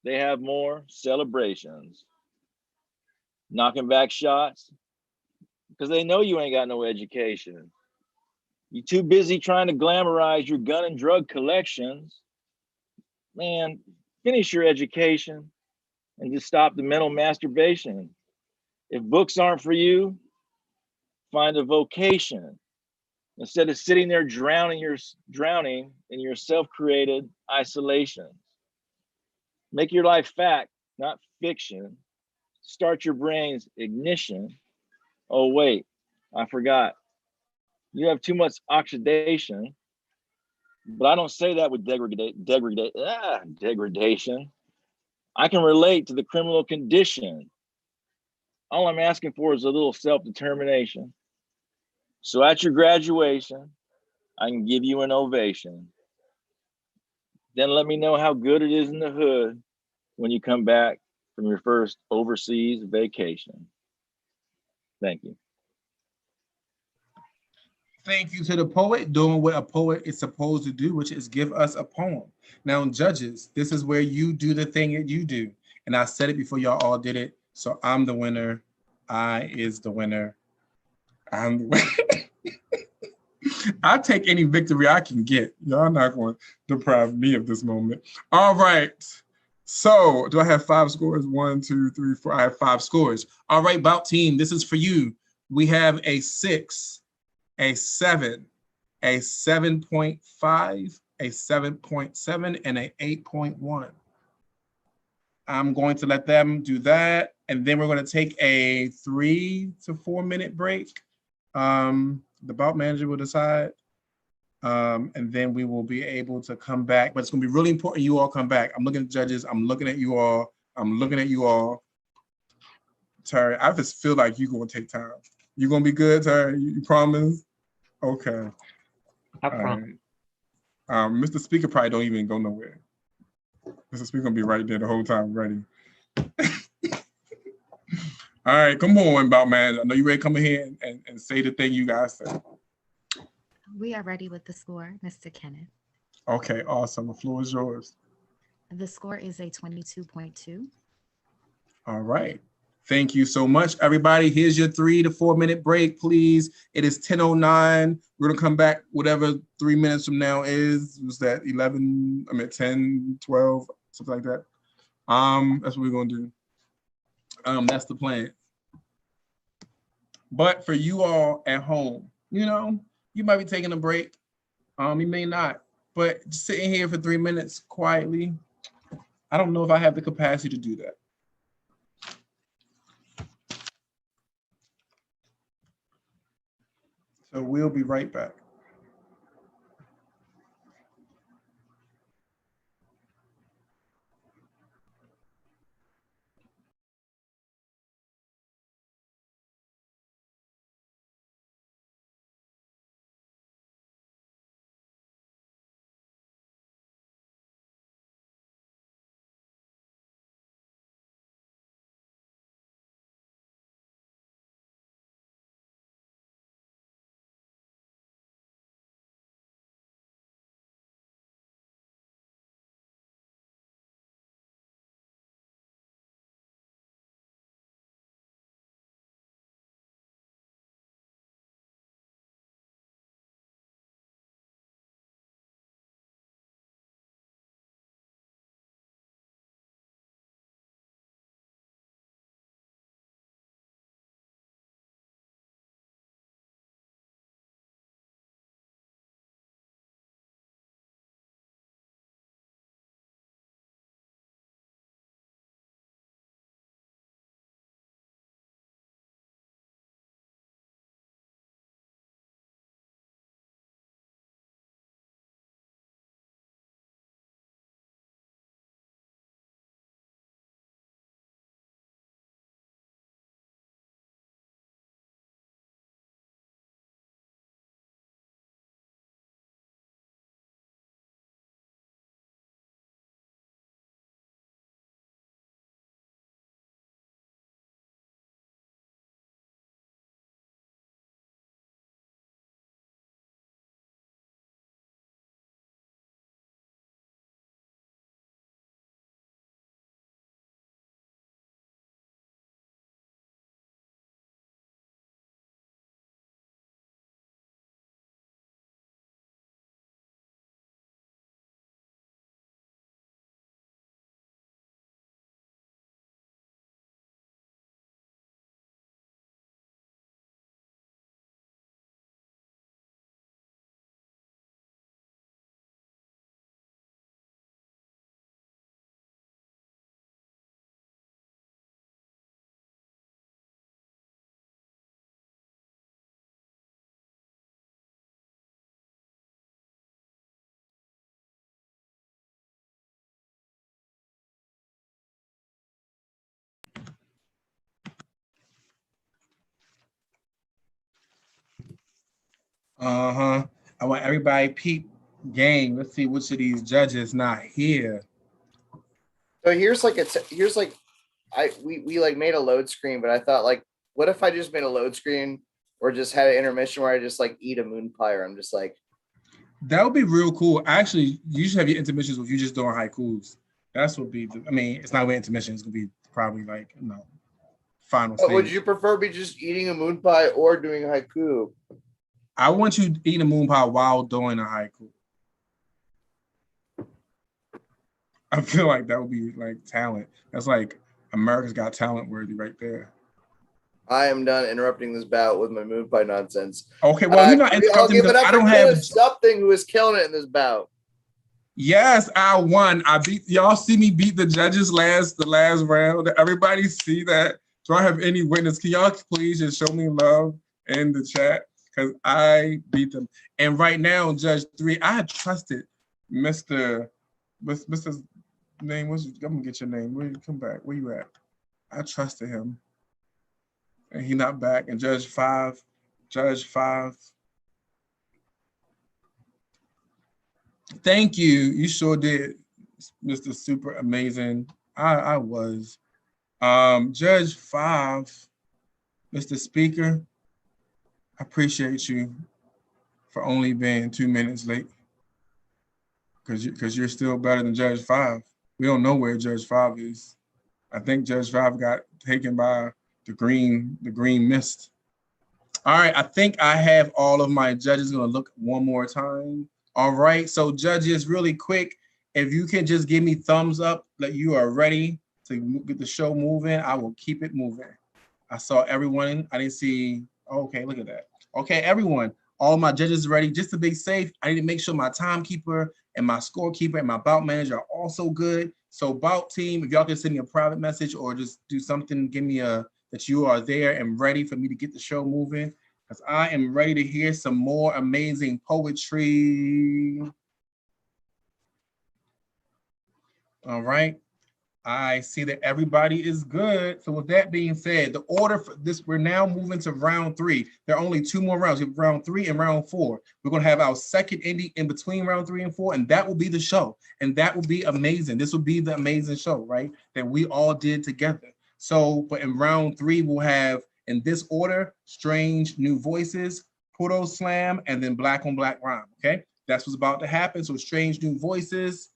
they have more celebrations. Knocking back shots because they know you ain't got no education. You too busy trying to glamorize your gun and drug collections. Man, finish your education and just stop the mental masturbation. If books aren't for you, find a vocation. Instead of sitting there drowning in your self-created isolation. Make your life fact, not fiction. start your brain's ignition. Oh, wait, I forgot. You have too much oxidation, but I don't say that with degradation. I can relate to the criminal condition. All I'm asking for is a little self-determination. So at your graduation, I can give you an ovation. Then let me know how good it is in the hood when you come back from your first overseas vacation. Thank you. Thank you to the poet doing what a poet is supposed to do, which is give us a poem. Now, judges, this is where you do the thing that you do. And I said it before y'all all did it. So I'm the winner. I is the winner. I'm the winner. I take any victory I can get. Y'all not going to deprive me of this moment. All right. So do I have 5 scores? 1, 2, 3, 4. I have 5 scores. All right, Bout team, this is for you. We have a 6, a 7, a 7.5, a 7.7, and an 8.1. I'm going to let them do that. And then we're going to take a 3 to 4 minute break. The Bout manager will decide. And then we will be able to come back. But it's going to be really important you all come back. I'm looking at judges. I'm looking at you all. I'm looking at you all. Terry, I just feel like you're going to take time. You're going to be good, Terry? You promise? Okay. I promise. Right. Mr. Speaker probably don't even go nowhere. Mr. Speaker gonna be right there the whole time, ready. All right, come on, Bout man. I know you ready to come in here and say the thing you guys say. We are ready with the score, Mr. Kenneth. Okay, awesome. The floor is yours. The score is a 22.2. All right. Thank you so much, everybody. Here's your 3 to 4 minute break, please. It is 10:09. We're gonna come back whatever 3 minutes from now is. Was that 11? 10, 12, something like that. That's what we're gonna do. That's the plan. But for you all at home, you know, you might be taking a break. You may not, but just sitting here for 3 minutes quietly, I don't know if I have the capacity to do that. So we'll be right back. Uh-huh. I want everybody peep game. Let's see which of these judges not here. So here's like we like made a load screen, but I thought like, what if I just made a load screen or just had an intermission where I just like eat a moon pie, or I'm just like, that would be real cool. Actually, you should have your intermissions with you just doing haikus. That's what be. I mean, it's not with intermission. It's gonna be probably like final. But would you prefer me just eating a moon pie or doing haiku? I want you eating a moon pie while doing a haiku. I feel like that would be like talent. That's like America's Got Talent worthy right there. I am done interrupting this bout with my moon pie nonsense. Okay, well, you're not interrupting because I don't have something who is killing it in this bout. Yes, I won. I beat y'all. See me beat the judges the last round. Did everybody see that? Do I have any witness? Can y'all please just show me love in the chat? Because I beat them. And right now, Judge 3, I had trusted Mr. name. I'm gonna get your name. Where you come back? Where you at? I trusted him. And he not back. And Judge 5. Thank you. You sure did, Mr. Super Amazing. I was. Judge 5, Mr. Speaker, I appreciate you for only being 2 minutes late. Because you're still better than Judge 5. We don't know where Judge 5 is. I think Judge 5 got taken by the green mist. All right, I think I have all of my judges. Gonna look one more time. All right, so judges, really quick, if you can just give me thumbs up that you are ready to get the show moving, I will keep it moving. I saw everyone. I didn't see. Okay, look at that. Okay, everyone, all my judges ready. Just to be safe, I need to make sure my timekeeper and my scorekeeper and my bout manager are also good. So bout team, if y'all can send me a private message or just do something, give me that you are there and ready for me to get the show moving, because I am ready to hear some more amazing poetry. All right. I see that everybody is good. So with that being said, the order for this, we're now moving to round 3. There are only 2 more rounds. We have round 3 and round 4. We're going to have our second indie in between round 3 and 4, and that will be the show. And that will be amazing. This will be the amazing show, right? That we all did together. So, but in round 3, we'll have, in this order, Strange New Voices, Puro Slam, and then Black on Black Rhyme, okay? That's what's about to happen. So Strange New Voices,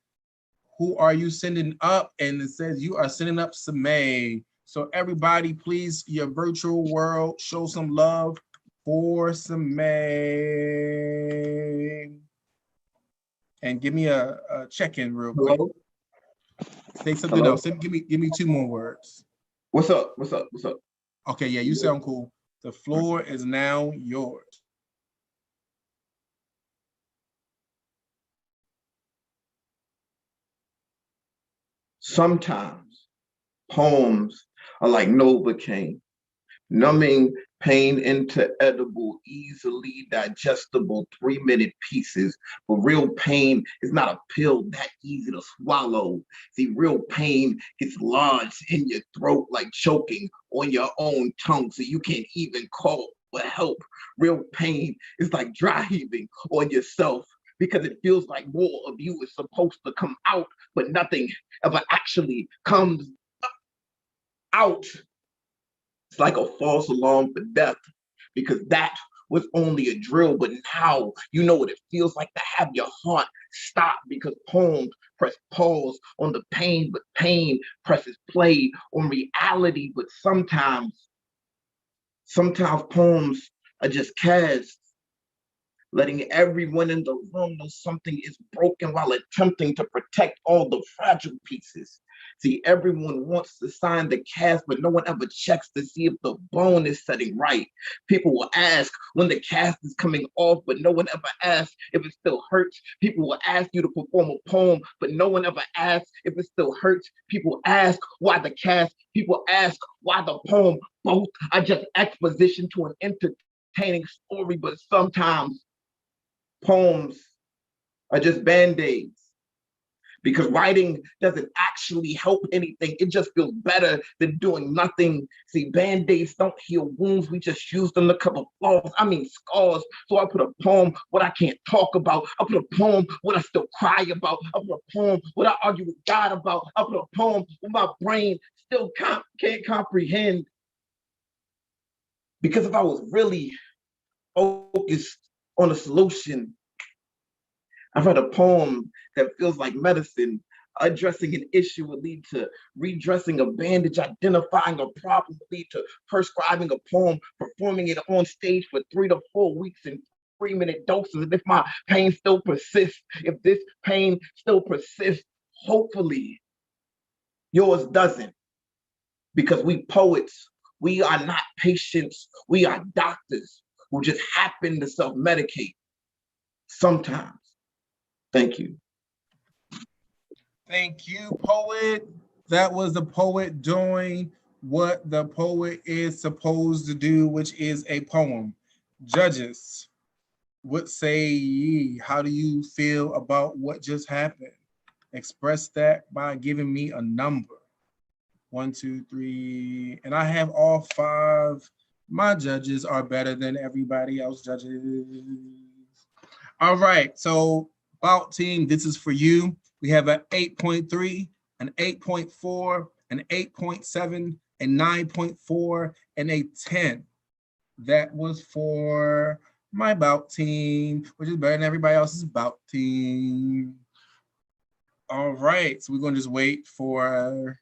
who are you sending up? And it says you are sending up Samay. So everybody, please, your virtual world, show some love for Samay. And give me a check-in real quick. Hello? Say something else. Give me 2 more words. What's up? Okay, yeah, you sound cool. The floor is now yours. Sometimes poems are like Novocaine, numbing pain into edible, easily digestible 3-minute pieces. But real pain is not a pill that easy to swallow. See, real pain gets lodged in your throat like choking on your own tongue, so you can't even call for help. Real pain is like dry heaving on yourself, because it feels like more of you is supposed to come out, but nothing ever actually comes out. It's like a false alarm for death, because that was only a drill, but now you know what it feels like to have your heart stop, because poems press pause on the pain, but pain presses play on reality. But sometimes poems are just cast, letting everyone in the room know something is broken while attempting to protect all the fragile pieces. See, everyone wants to sign the cast, but no one ever checks to see if the bone is setting right. People will ask when the cast is coming off, but no one ever asks if it still hurts. People will ask you to perform a poem, but no one ever asks if it still hurts. People ask why the cast, people ask why the poem. Both are just exposition to an entertaining story, but sometimes poems are just band-aids. because writing doesn't actually help anything. It just feels better than doing nothing. See, Band-Aids don't heal wounds. We just use them to cover flaws. I mean, scars. So I put a poem what I can't talk about. I put a poem what I still cry about. I put a poem what I argue with God about. I put a poem what my brain still can't comprehend. Because if I was really focused on a solution, I've read a poem that feels like medicine. Addressing an issue would lead to redressing a bandage, identifying a problem would lead to prescribing a poem, performing it on stage for 3 to 4 weeks in 3-minute doses. And if my pain still persists, if this pain still persists, hopefully yours doesn't. Because we poets, we are not patients, we are doctors who just happen to self-medicate sometimes. Thank you. Thank you, poet. That was the poet doing what the poet is supposed to do, which is a poem. Judges, what say ye? How do you feel about what just happened? Express that by giving me a number. 1, 2, 3, and I have all 5. My judges are better than everybody else judges. All right, so Bout team, this is for you. We have an 8.3, an 8.4, an 8.7, a 9.4, and a 10. That was for my Bout team, which is better than everybody else's Bout team. All right, so we're gonna just wait for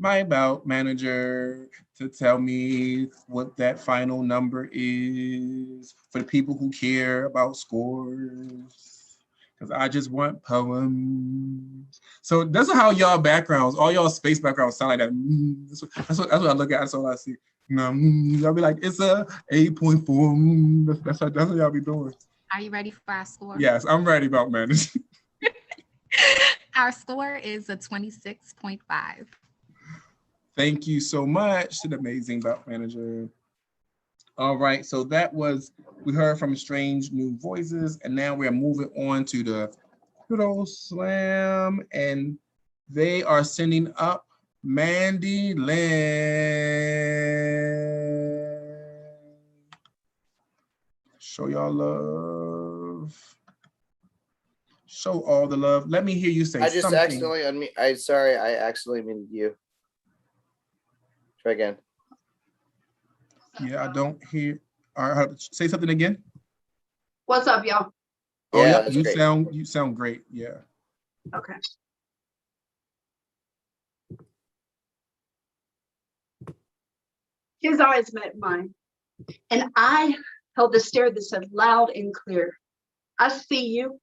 my Bout manager to tell me what that final number is for the people who care about scores, because I just want poems. So that's how y'all backgrounds, all y'all space backgrounds sound like that. That's what I look at, that's all I see. Y'all be like, it's a 8.4. That's what y'all be doing. Are you ready for our score? Yes, I'm ready, Bout manager. Our score is a 26.5. Thank you so much to the amazing Bout manager. All right, so that was, we heard from Strange New Voices, and now we're moving on to the Kudo Slam, and they are sending up Mandy Lynn. Show y'all love. Show all the love. Let me hear you say I just something. accidentally I accidentally muted you. Try again. Yeah, I don't hear. All right, say something again. What's up, y'all? Oh, Yeah, yeah, that's you great. sound great. Yeah. Okay. His eyes met mine, and I held the stare that said loud and clear, I see you.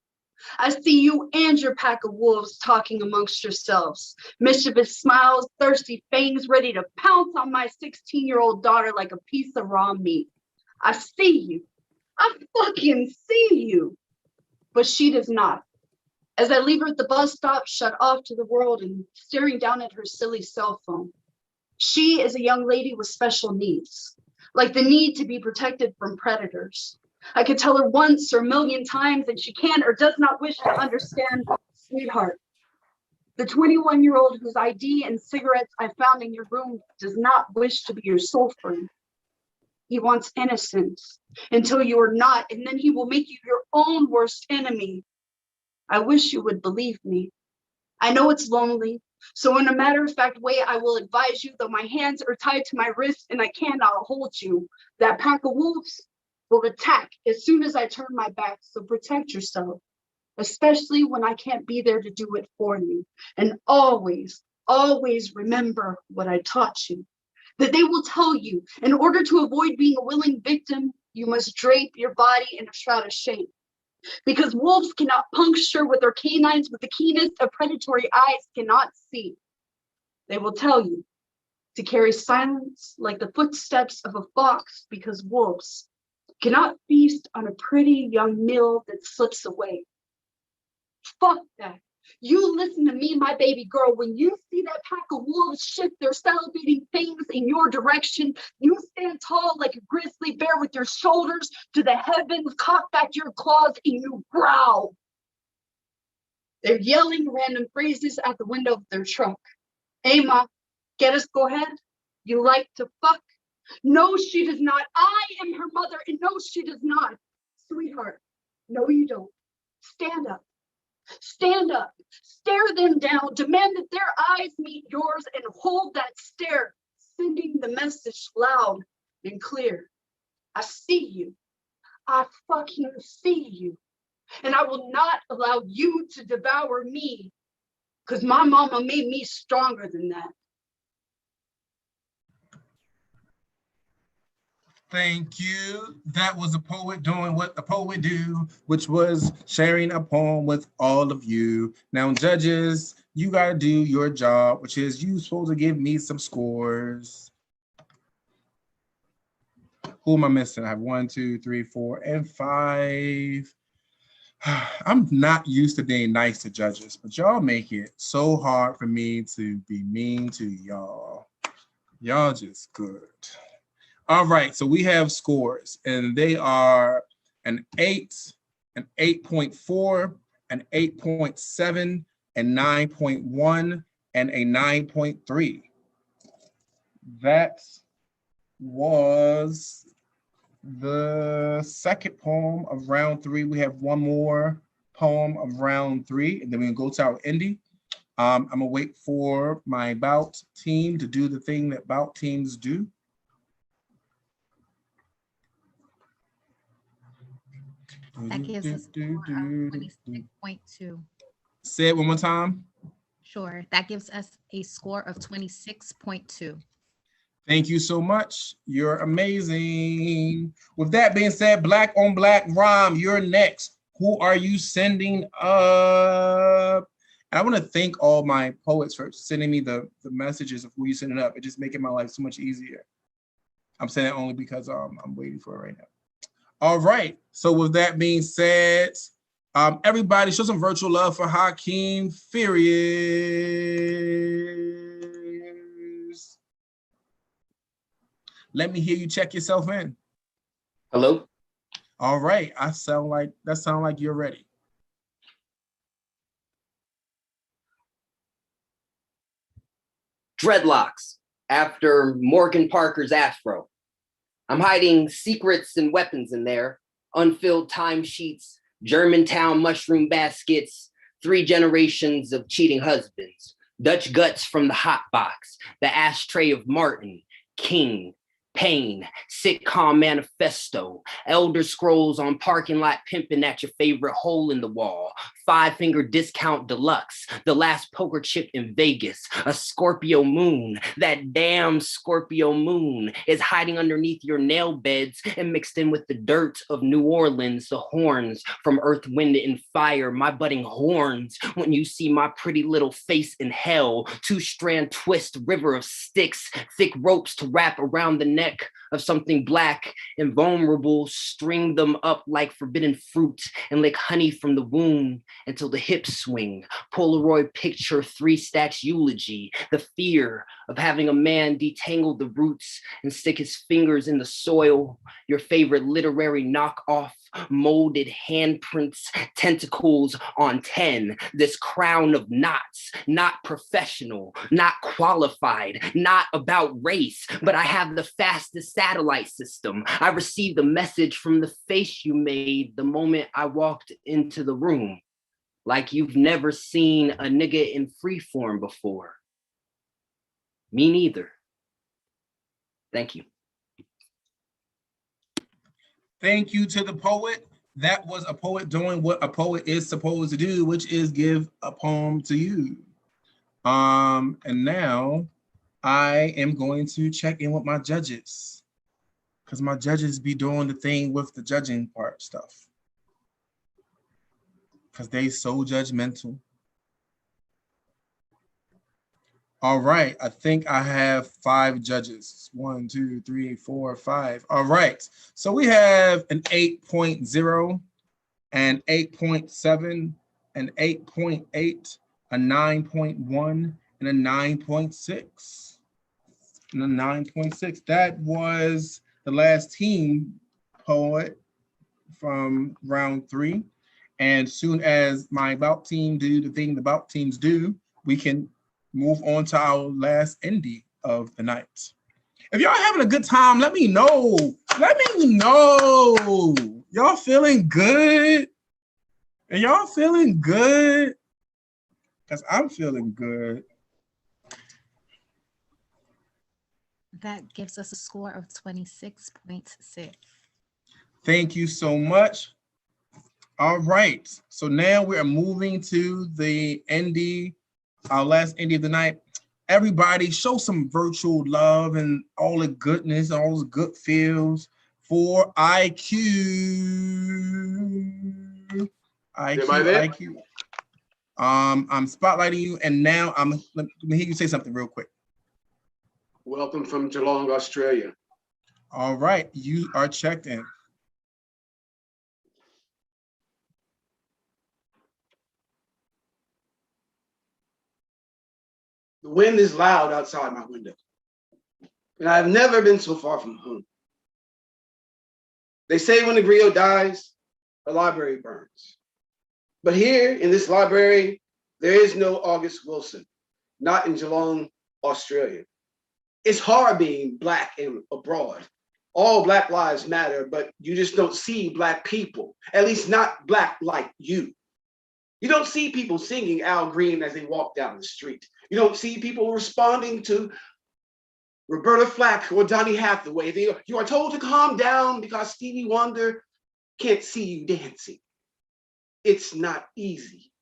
I see you and your pack of wolves talking amongst yourselves. Mischievous smiles, thirsty fangs, ready to pounce on my 16-year-old daughter like a piece of raw meat. I see you. I fucking see you. But she does not. As I leave her at the bus stop, shut off to the world and staring down at her silly cell phone. She is a young lady with special needs, like the need to be protected from predators. I could tell her once or a million times and she can or does not wish to understand, sweetheart. The 21-year-old whose ID and cigarettes I found in your room does not wish to be your soul friend. He wants innocence until you are not, and then he will make you your own worst enemy. I wish you would believe me. I know it's lonely, so in a matter-of-fact way, I will advise you, though my hands are tied to my wrists and I cannot hold you. That pack of wolves will attack as soon as I turn my back, so protect yourself, especially when I can't be there to do it for you. And always, always remember what I taught you, that they will tell you, in order to avoid being a willing victim, you must drape your body in a shroud of shame. Because wolves cannot puncture with their canines with the keenest of predatory eyes cannot see. They will tell you to carry silence like the footsteps of a fox, because wolves cannot feast on a pretty young meal that slips away. Fuck that. You listen to me, my baby girl. When you see that pack of wolves shift their salivating fangs in your direction, you stand tall like a grizzly bear with your shoulders to the heavens, cock back your claws, and you growl. They're yelling random phrases out the window of their truck. Hey, Ma, get us go ahead? You like to fuck? No, she does not. I am her mother, and no, she does not. Sweetheart, no, you don't. Stand up. Stand up. Stare them down. Demand that their eyes meet yours and hold that stare, sending the message loud and clear. I see you. I fucking see you. And I will not allow you to devour me, because my mama made me stronger than that. Thank you. That was a poet doing what a poet do, which was sharing a poem with all of you. Now, judges, you got to do your job, which is you supposed to give me some scores. Who am I missing? I have 1, 2, 3, 4, and 5. I'm not used to being nice to judges, but y'all make it so hard for me to be mean to y'all. Y'all just good. All right, so we have scores, and they are an 8, an 8.4, an 8.7, a 9.1, and a 9.3. That was the second poem of round 3. We have one more poem of round 3, and then we can go to our indie. I'm gonna wait for my Bout team to do the thing that Bout teams do. That gives us a score of 26.2. Say it one more time. Sure, that gives us a score of 26.2. Thank you so much. You're amazing. With that being said, Black on Black Rhyme, you're next. Who are you sending up? And I want to thank all my poets for sending me the messages of who you sending up. It's just making my life so much easier. I'm saying it only because I'm waiting for it right now. All right. So with that being said, everybody show some virtual love for Hakeem Furious. Let me hear you check yourself in. Hello. All right. That sound like you're ready. Dreadlocks after Morgan Parker's afro. I'm hiding secrets and weapons in there, unfilled timesheets, Germantown mushroom baskets, 3 generations of cheating husbands, Dutch guts from the hot box, the ashtray of Martin, King, Pain, sitcom manifesto, Elder Scrolls on parking lot pimping at your favorite hole in the wall, 5-finger discount deluxe, the last poker chip in Vegas, a Scorpio moon, that damn Scorpio moon is hiding underneath your nail beds and mixed in with the dirt of New Orleans, the horns from Earth, Wind, and Fire, my budding horns when you see my pretty little face in hell, 2-strand twist, river of sticks, thick ropes to wrap around the neck of something black and vulnerable, string them up like forbidden fruit and lick honey from the womb until the hips swing. Polaroid picture 3 stacks eulogy, the fear of having a man detangle the roots and stick his fingers in the soil, your favorite literary knockoff, molded handprints, tentacles on 10, this crown of knots, not professional, not qualified, not about race, but I have the fastest satellite system. I received the message from the face you made the moment I walked into the room, like you've never seen a nigga in freeform before. Me neither. Thank you. Thank you to the poet. That was a poet doing what a poet is supposed to do, which is give a poem to you. And now I am going to check in with my judges, because my judges be doing the thing with the judging part stuff, because they so judgmental. All right, I think I have 5 judges. 1, 2, 3, 4, 5. All right, so we have an 8.0, an 8.7, an 8.8, a 9.1, and a 9.6. And a 9.6. That was the last team poet from round 3. And soon as my Bout team do the thing the Bout teams do, we can move on to our last indie of the night. If y'all having a good time, let me know. Let me know. Y'all feeling good? Are y'all feeling good? Because I'm feeling good. That gives us a score of 26.6. Thank you so much. All right. So now we are moving to the indie, our last indie of the night. Everybody show some virtual love and all the goodness, all those good feels for IQ. IQ. I'm spotlighting you, and now let me hear you say something real quick. Welcome from Geelong, Australia. All right, you are checked in. The wind is loud outside my window, and I've never been so far from home. They say when the griot dies, a library burns. But here in this library, there is no August Wilson, not in Geelong, Australia. It's hard being Black and abroad. All Black lives matter, but you just don't see Black people, at least not Black like you. You don't see people singing Al Green as they walk down the street. You don't see people responding to Roberta Flack or Donny Hathaway. You are told to calm down because Stevie Wonder can't see you dancing. It's not easy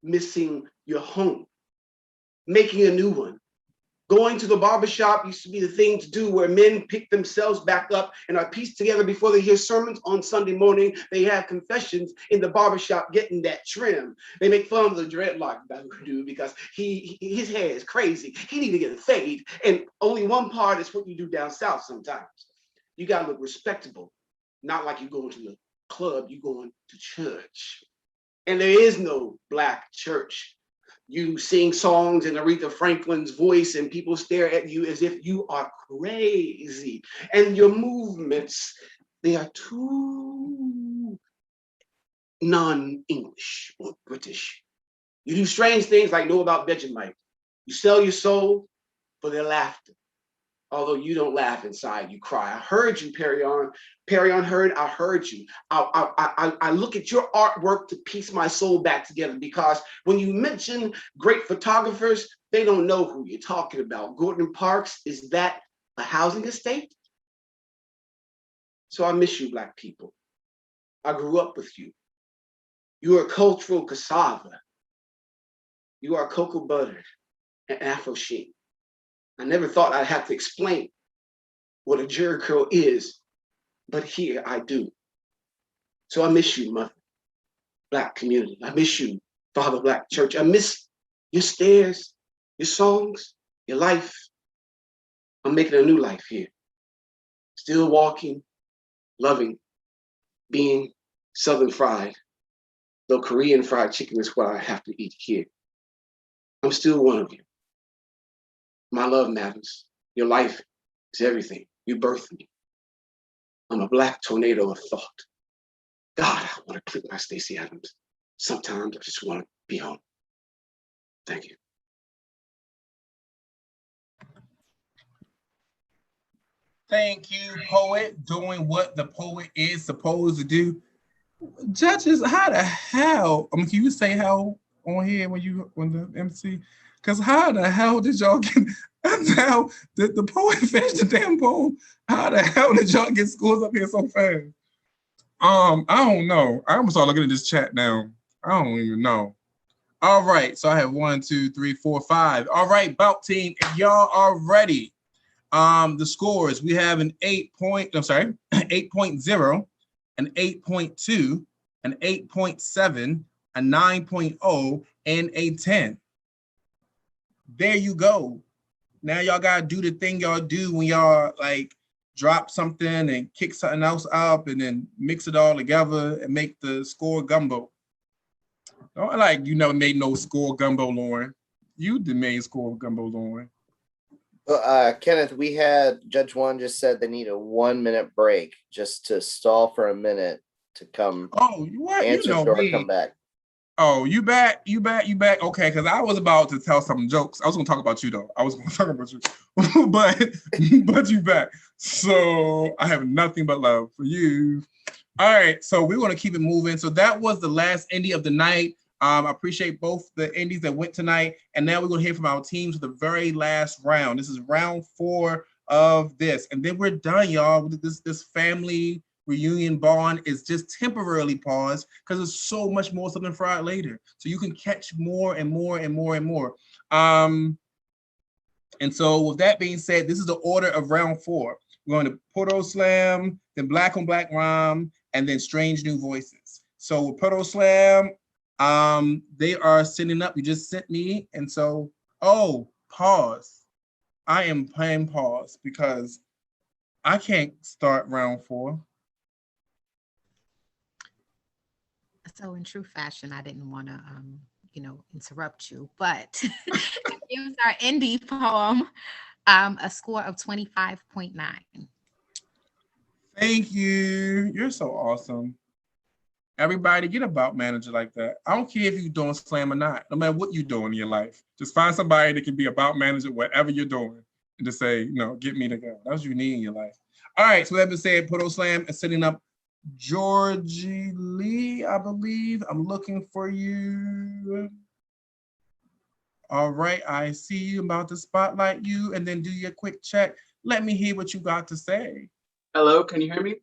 missing your home, making a new one. Going to the barbershop used to be the thing to do where men pick themselves back up and are pieced together before they hear sermons on Sunday morning. They have confessions in the barbershop getting that trim. They make fun of the dreadlock dude because his hair is crazy. He need to get a fade. And only one part is what you do down south sometimes. You gotta look respectable, not like you going to the club, you going to church. And there is no Black church. You sing songs in Aretha Franklin's voice and people stare at you as if you are crazy. And your movements, they are too non-English or British. You do strange things like know about Vegemite. You sell your soul for their laughter. Although you don't laugh inside, you cry. I heard you, Perry-on. Perry-on heard, I heard you. I look at your artwork to piece my soul back together because when you mention great photographers, they don't know who you're talking about. Gordon Parks, is that a housing estate? So I miss you, Black people. I grew up with you. You are cultural cassava. You are cocoa butter and Afro sheen. I never thought I'd have to explain what a jerry curl is, but here I do. So I miss you, Mother, Black community. I miss you, Father, Black church. I miss your stares, your songs, your life. I'm making a new life here. Still walking, loving, being Southern fried, though Korean fried chicken is what I have to eat here. I'm still one of you. My love matters. Your life is everything. You birthed me. I'm a Black tornado of thought. God, I want to clip my Stacey Adams. Sometimes I just want to be home. Thank you. Thank you, poet, doing what the poet is supposed to do. Judges, how the hell? Can you say hell on here when the MC? Because how the hell did y'all get? How did the poet finish the damn poem? How the hell did y'all get scores up here so fast? I don't know. I almost start looking at this chat now. I don't even know. All right, so I have 1, 2, 3, 4, 5. All right, Bout team, if y'all are ready. The scores, we have an 8.0, an 8.2, an 8.7, a 9.0, and a 10. There you go. Now y'all gotta do the thing y'all do when y'all like drop something and kick something else up and then mix it all together and make the score gumbo. Don't like you never made no score gumbo, Lauren. You the main score gumbo, Lauren. Kenneth, we had Judge One just said they need a 1 minute break just to stall for a minute to come Oh, what? You answer know the door, me. come back. Oh, you back? Okay, because I was about to tell some jokes. I was gonna talk about you though. I was gonna talk about you, but you back. So I have nothing but love for you. All right, so we're gonna keep it moving. So that was the last indie of the night. I appreciate both the indies that went tonight, and now we're gonna hear from our teams for the very last round. This is round 4 of this, and then we're done, y'all. This family reunion bond is just temporarily paused because there's so much more Southern Fried later. So you can catch more and more and more and more. And so with that being said, this is the order of round 4. We're going to Proto Slam, then Black on Black Rhyme, and then Strange New Voices. So with Proto Slam, they are sending up. You just sent me. And so, oh, pause. I am playing pause because I can't start round 4. So in true fashion, I didn't want to, interrupt you, but it gives our indie poem a score of 25.9. Thank you. You're so awesome. Everybody get a Bout manager like that. I don't care if you're doing slam or not, no matter what you're doing in your life. Just find somebody that can be a Bout manager, whatever you're doing, and just say, get me to go. That's what you need in your life. All right, so that being said, Proto Slam is setting up Georgie Lee, I believe. I'm looking for you. All right, I see you. I'm about to spotlight you and then do your quick check. Let me hear what you got to say. Hello, can you hear me?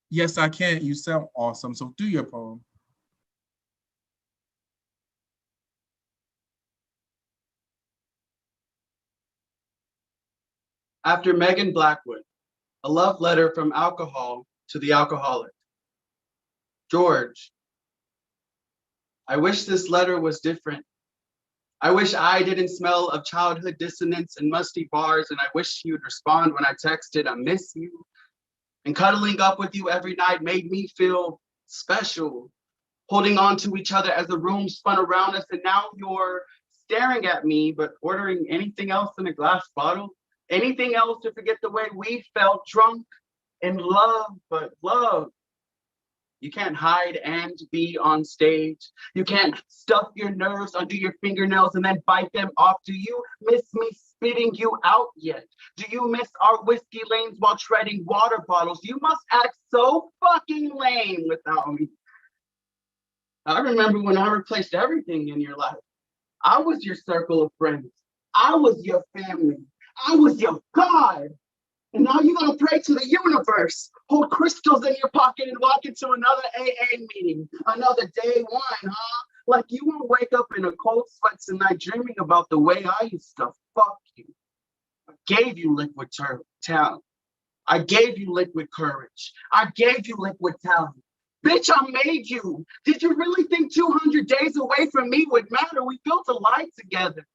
Yes, I can. You sound awesome. So do your poem. After Megan Blackwood, a love letter from alcohol to the alcoholic. George, I wish this letter was different. I wish I didn't smell of childhood dissonance and musty bars, and I wish you'd respond when I texted, I miss you. And cuddling up with you every night made me feel special, holding on to each other as the room spun around us, and now you're staring at me, but ordering anything else in a glass bottle, anything else to forget the way we felt drunk in love, but love. You can't hide and be on stage. You can't stuff your nerves under your fingernails and then bite them off. Do you miss me spitting you out yet? Do you miss our whiskey lanes while treading water bottles? You must act so fucking lame without me. I remember when I replaced everything in your life. I was your circle of friends. I was your family. I was your God. And now you're going to pray to the universe, hold crystals in your pocket and walk into another AA meeting, another day one, huh? Like you won't wake up in a cold sweat tonight dreaming about the way I used to fuck you. I gave you liquid talent. I gave you liquid courage. I gave you liquid talent. Bitch, I made you. Did you really think 200 days away from me would matter? We built a life together.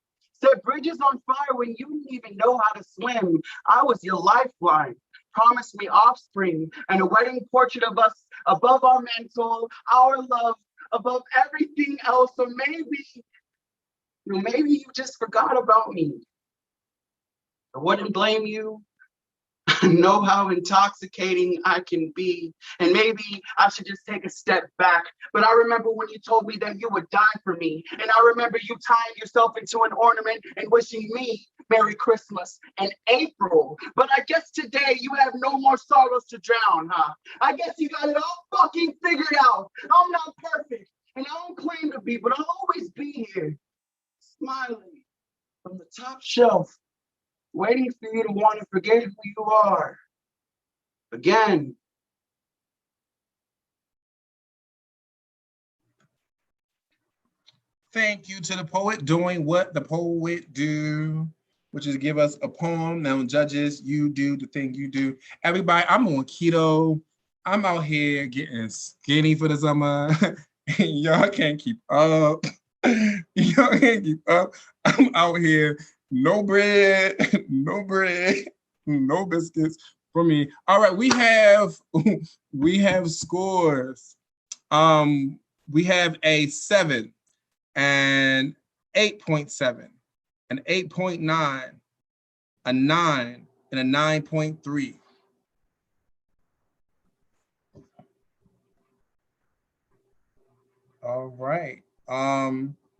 Set bridges on fire when you didn't even know how to swim. I was your lifeline. Promised me offspring and a wedding portrait of us above our mantle, our love above everything else. Or maybe you just forgot about me. I wouldn't blame you. I know how intoxicating I can be, and maybe I should just take a step back. But I remember when you told me that you would die for me, and I remember you tying yourself into an ornament and wishing me Merry Christmas and April. But I guess today you have no more sorrows to drown, huh? I guess you got it all fucking figured out. I'm not perfect, and I don't claim to be, but I'll always be here, smiling from the top shelf, waiting for you to want to forget who you are. Again. Thank you to the poet doing what the poet do, which is give us a poem. Now, judges, you do the thing you do. Everybody, I'm on keto. I'm out here getting skinny for the summer. Y'all can't keep up. Y'all can't keep up. I'm out here. No bread, no biscuits for me. All right, we have scores. We have a 7, an 8.7, an 8.9, a 9, and a 9.3. 9.3. 9.3. All right.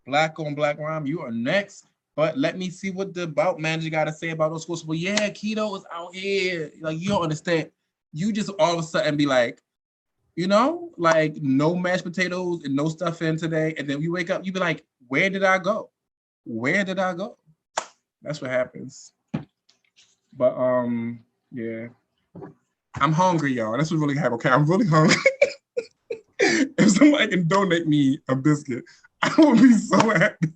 Black on Black Rhyme, you are next. But let me see what the Bout manager got to say about those schools. Well, yeah, keto is out here. Like, you don't understand. You just all of a sudden be like, you know, like no mashed potatoes and no stuffing today. And then you wake up, you be like, where did I go? Where did I go? That's what happens. But yeah. I'm hungry, y'all. That's what really happened. Okay, I'm really hungry. If somebody can donate me a biscuit, I will be so happy.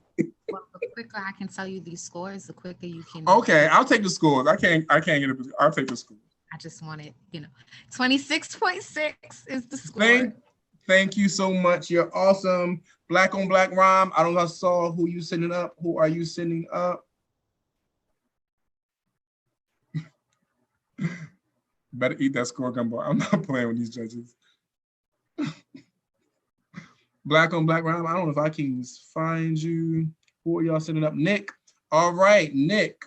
Well, the quicker I can tell you these scores, the quicker you can. Okay, I'll take the scores. I can't get it. I'll take the scores. I just wanted, 26.6 is the score. Thank you so much. You're awesome. Black on Black Rhyme. I don't know if I saw who you sending up. Who are you sending up? Better eat that score, Gumbo. I'm not playing with these judges. Black on Black Rhyme. I don't know if I can find you. Who are y'all sending up? Nick. All right, Nick.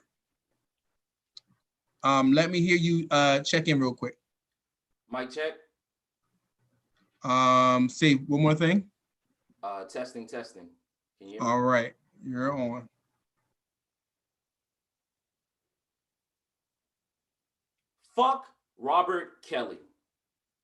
Let me hear you check in real quick. Mic check. Say one more thing. Testing. Can you hear me? All right, you're on. Fuck Robert Kelly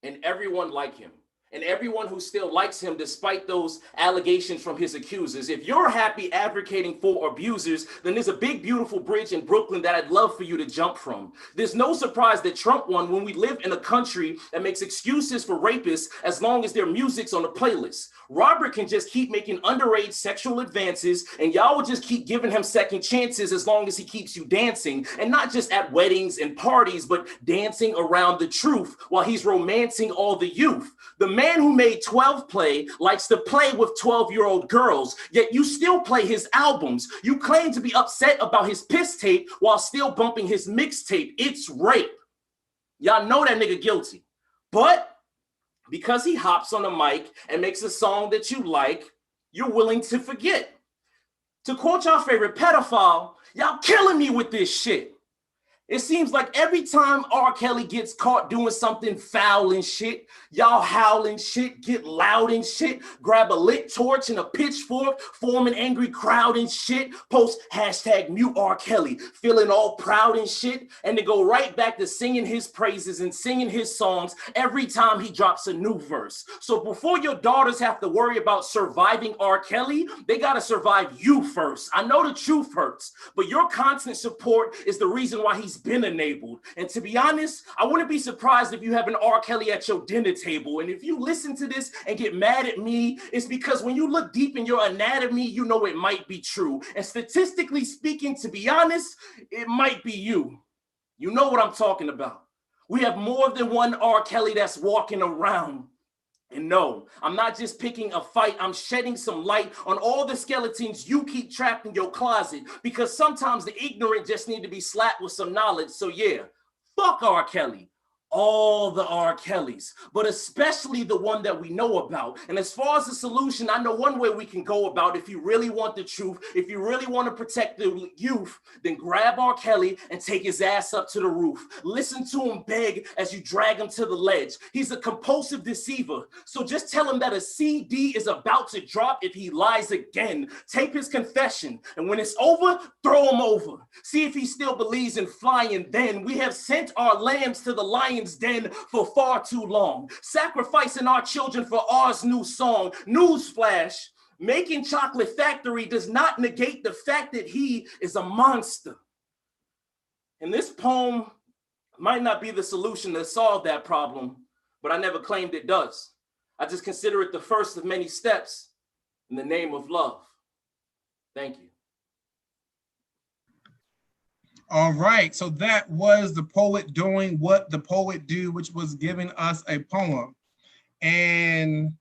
and everyone like him. And everyone who still likes him despite those allegations from his accusers. If you're happy advocating for abusers, then there's a big, beautiful bridge in Brooklyn that I'd love for you to jump from. There's no surprise that Trump won when we live in a country that makes excuses for rapists as long as their music's on the playlist. Robert can just keep making underage sexual advances and y'all will just keep giving him second chances as long as he keeps you dancing, and not just at weddings and parties, but dancing around the truth while he's romancing all the youth. The man who made 12 Play likes to play with 12-year-old girls, yet you still play his albums. You claim to be upset about his piss tape while still bumping his mixtape. It's rape. Y'all know that nigga guilty. But because he hops on a mic and makes a song that you like, you're willing to forget. To quote your favorite pedophile, y'all killing me with this shit. It seems like every time R. Kelly gets caught doing something foul and shit, y'all howling shit, get loud and shit, grab a lit torch and a pitchfork, form an angry crowd and shit, post hashtag mute R. Kelly, feeling all proud and shit, and then go right back to singing his praises and singing his songs every time he drops a new verse. So before your daughters have to worry about surviving R. Kelly, they gotta survive you first. I know the truth hurts, but your constant support is the reason why he's been enabled. And to be honest, I wouldn't be surprised if you have an R. Kelly at your dinner table. And if you listen to this and get mad at me, it's because when you look deep in your anatomy, you know it might be true. And statistically speaking, to be honest, it might be you. You know what I'm talking about. We have more than one R. Kelly that's walking around. And no, I'm not just picking a fight, I'm shedding some light on all the skeletons you keep trapped in your closet, because sometimes the ignorant just need to be slapped with some knowledge. So yeah, fuck R. Kelly. All the R. Kellys, but especially the one that we know about. And as far as the solution, I know one way we can go about. If you really want the truth, if you really want to protect the youth, then grab R. Kelly and take his ass up to the roof. Listen to him beg as you drag him to the ledge. He's a compulsive deceiver. So just tell him that a CD is about to drop if he lies again. Tape his confession. And when it's over, throw him over. See if he still believes in flying then. We have sent our lambs to the lion's den for far too long, sacrificing our children for ours new song. Newsflash, making Chocolate Factory does not negate the fact that he is a monster. And this poem might not be the solution to solve that problem, but I never claimed it does. I just consider it the first of many steps in the name of love. Thank you. All right, so that was the poet doing what the poet do, which was giving us a poem. And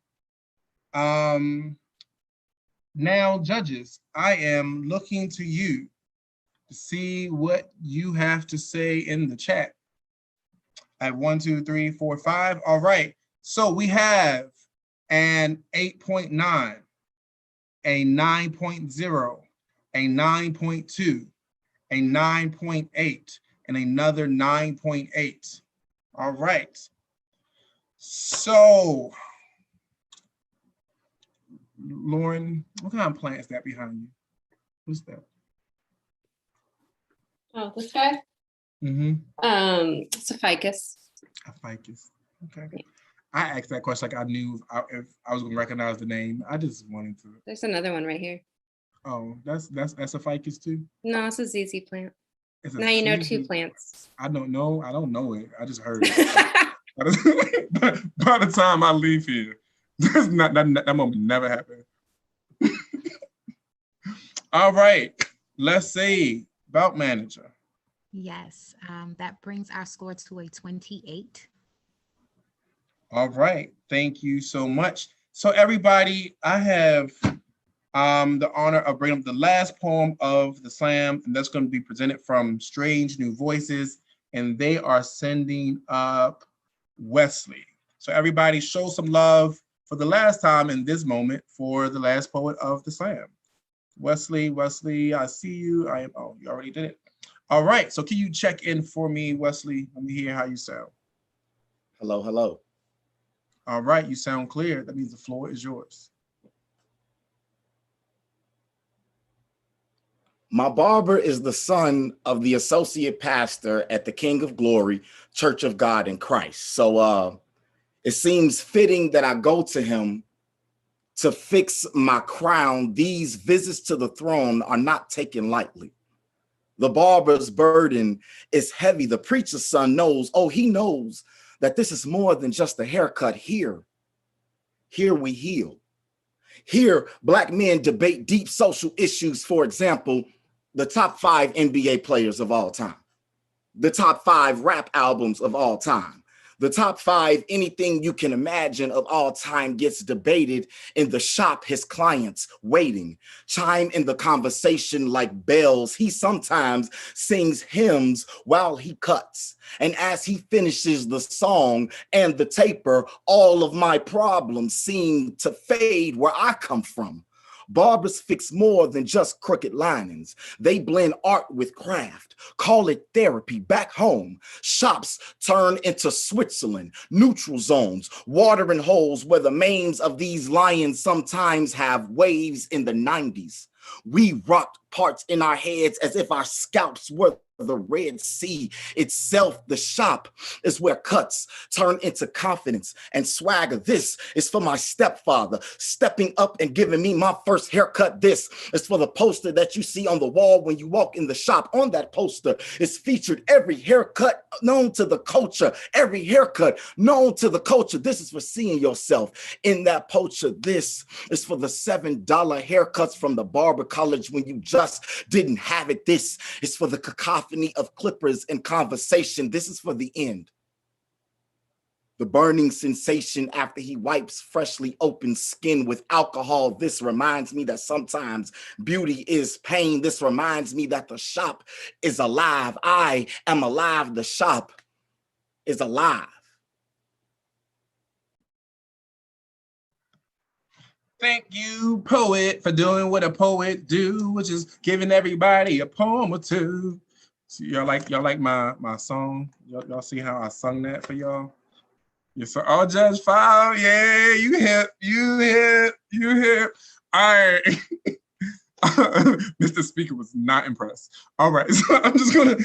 now, judges, I am looking to you to see what you have to say in the chat. At 1, 2, 3, 4, 5. All right, so we have an 8.9, a 9.0, a 9.2, a 9.8, and another 9.8. All right. So Lauren, what kind of plant is that behind you? What's that? Oh, this guy? It's a ficus. A ficus. Okay. Yeah. I asked that question like I knew if I was gonna recognize the name. I just wanted to. There's another one right here. Oh, that's a ficus too? No, it's a ZZ plant. Now you know two plants. I don't know it. I just heard it. By the time I leave here, that moment never happened. All right, let's see. Bout manager. Yes, that brings our score to a 28. All right, thank you so much. So everybody, I have the honor of bringing up the last poem of the slam, and that's going to be presented from Strange New Voices, and they are sending up Wesley. So everybody show some love for the last time in this moment for the last poet of the slam. Wesley, I see you. Oh, you already did it. All right, so can you check in for me, Wesley? Let me hear how you sound. Hello, hello. All right, you sound clear. That means the floor is yours. My barber is the son of the associate pastor at the King of Glory, Church of God in Christ. So it seems fitting that I go to him to fix my crown. These visits to the throne are not taken lightly. The barber's burden is heavy. The preacher's son knows, he knows that this is more than just a haircut. Here we heal. Here, Black men debate deep social issues. For example, the top 5 NBA players of all time, the top 5 rap albums of all time, the top 5 anything you can imagine of all time gets debated in the shop. His clients waiting chime in the conversation like bells. He sometimes sings hymns while he cuts, and as he finishes the song and the taper, all of my problems seem to fade where I come from. Barbers fix more than just crooked linings. They blend art with craft, call it therapy. Back home, shops turn into Switzerland, neutral zones, watering holes where the manes of these lions sometimes have waves. In the 90s, we rocked parts in our heads as if our scalps were the Red Sea itself. The shop is where cuts turn into confidence and swagger. This is for my stepfather stepping up and giving me my first haircut. This is for the poster that you see on the wall when you walk in the shop. On that poster is featured every haircut known to the culture, every haircut known to the culture. This is for seeing yourself in that poacher. This is for the $7 haircuts from the barber college when you just didn't have it. This is for the cacophony of clippers and conversation. This is for the end. The burning sensation after he wipes freshly open skin with alcohol. This reminds me that sometimes beauty is pain. This reminds me that the shop is alive. I am alive. The shop is alive. Thank you, poet, for doing what a poet do, which is giving everybody a poem or two. So y'all like my song? Y'all see how I sung that for y'all? Yes, sir. Oh, Judge 5, yeah, you hip. All right. Mr. Speaker was not impressed. All right, so I'm just gonna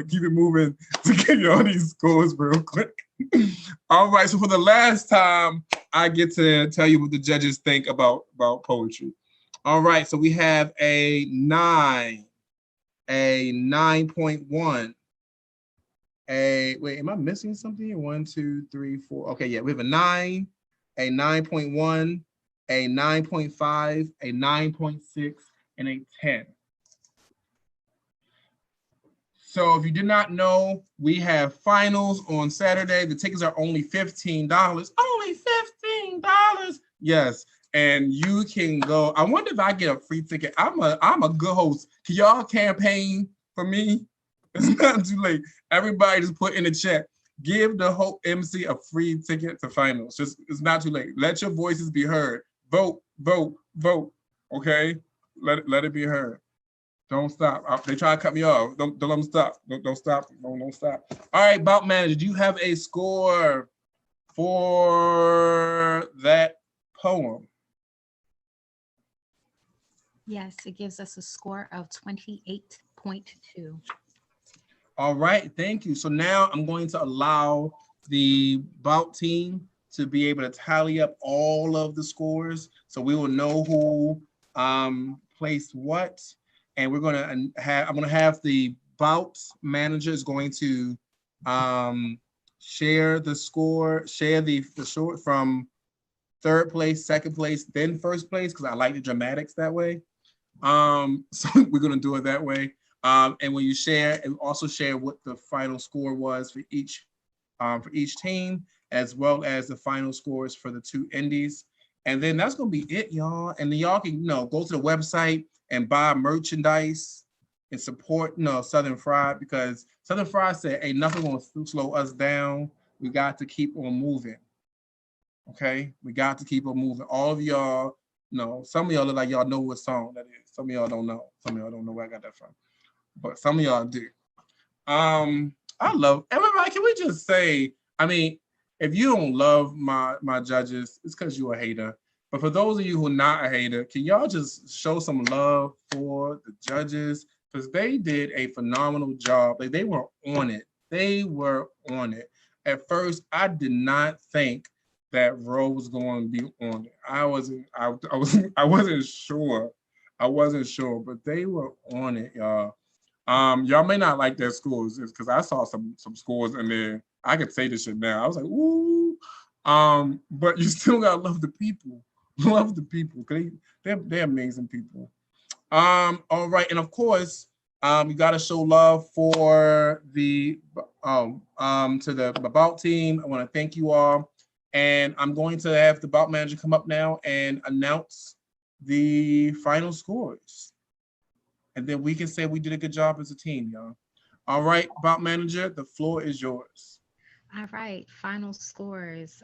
keep it moving to give y'all these scores real quick. All right, so for the last time, I get to tell you what the judges think about poetry. All right, so we have a 9, a 9.1, wait, am I missing something? 1, 2, 3, 4. Okay, yeah, we have a 9, a 9.1, a 9.5, a 9.6, and a 10. So if you did not know, we have finals on Saturday. The tickets are only $15. Only $15. Yes. And you can go. I wonder if I get a free ticket. I'm a good host. Can y'all campaign for me? It's not too late. Everybody just put in the chat. Give the Hope MC a free ticket to finals. It's not too late. Let your voices be heard. Vote, vote, vote. Okay? Let it be heard. Don't stop. They try to cut me off. Don't let them stop. Don't stop. Don't stop. All right, Bout Manager, do you have a score for that poem? Yes, it gives us a score of 28.2. All right, thank you. So now I'm going to allow the Bout team to be able to tally up all of the scores, so we will know who placed what, and we're gonna have. I'm gonna have the Bout manager is going to share the score, share the short from third place, second place, then first place, because I like the dramatics that way. So we're gonna do it that way. And when you share, and also share what the final score was for each team, as well as the final scores for the two indies. And then that's gonna be it, y'all. And then y'all can, go to the website and buy merchandise and support, Southern Fried, because Southern Fried said, ain't nothing gonna slow us down. We got to keep on moving. Okay, we got to keep on moving. All of y'all, some of y'all look like y'all know what song that is. Some of y'all don't know. Some of y'all don't know where I got that from. But some of y'all do. I love everybody. Can we just say, if you don't love my judges, it's because you're a hater. But for those of you who are not a hater, can y'all just show some love for the judges? Because they did a phenomenal job. Like, they were on it. They were on it. At first, I did not think that Ro was going to be on it. I wasn't sure. I wasn't sure, but they were on it, y'all. Y'all may not like their scores, because I saw some scores in there. I could say this shit now. I was like, ooh. But you still gotta love the people. Love the people, because they're amazing people. All right, and of course, you gotta show love for the to the Bout team. I want to thank you all. And I'm going to have the Bout manager come up now and announce the final scores. And then we can say we did a good job as a team, y'all. All right, Bout manager, the floor is yours. All right, final scores.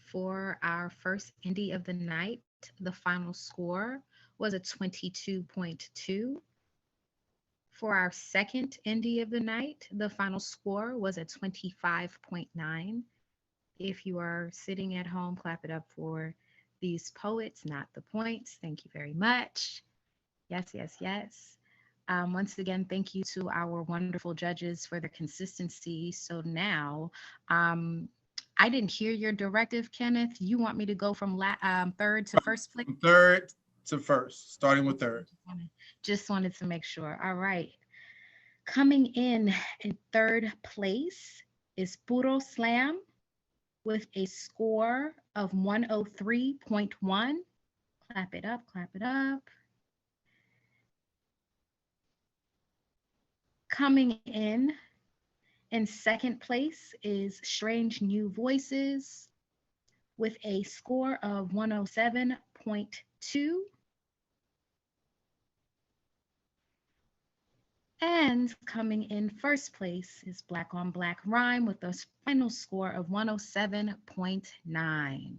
For our first indie of the night, the final score was a 22.2. For our second indie of the night, the final score was a 25.9. If you are sitting at home, clap it up for these poets, not the points. Thank you very much. Yes, yes, yes. Once again, thank you to our wonderful judges for their consistency. So now, I didn't hear your directive, Kenneth. You want me to go from third to first place? Third to first, starting with third. Just wanted to make sure. All right. Coming in third place is Puro Slam with a score of 103.1. Clap it up, clap it up. Coming in second place is Strange New Voices with a score of 107.2. And coming in first place is Black on Black Rhyme with a final score of 107.9.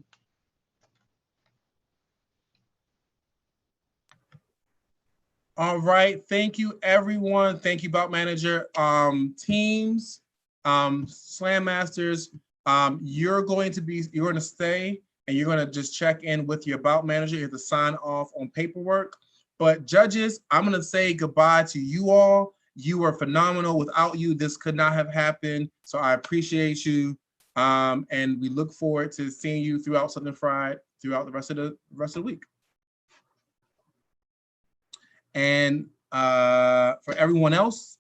All right, thank you, everyone. Thank you, Bout manager. Teams, Slam Masters, you're going to stay and you're going to just check in with your Bout manager. You have to sign off on paperwork. But judges, I'm going to say goodbye to you all. You were phenomenal. Without you, this could not have happened. So I appreciate you. And we look forward to seeing you throughout Southern Fried throughout the rest of the week. And for everyone else,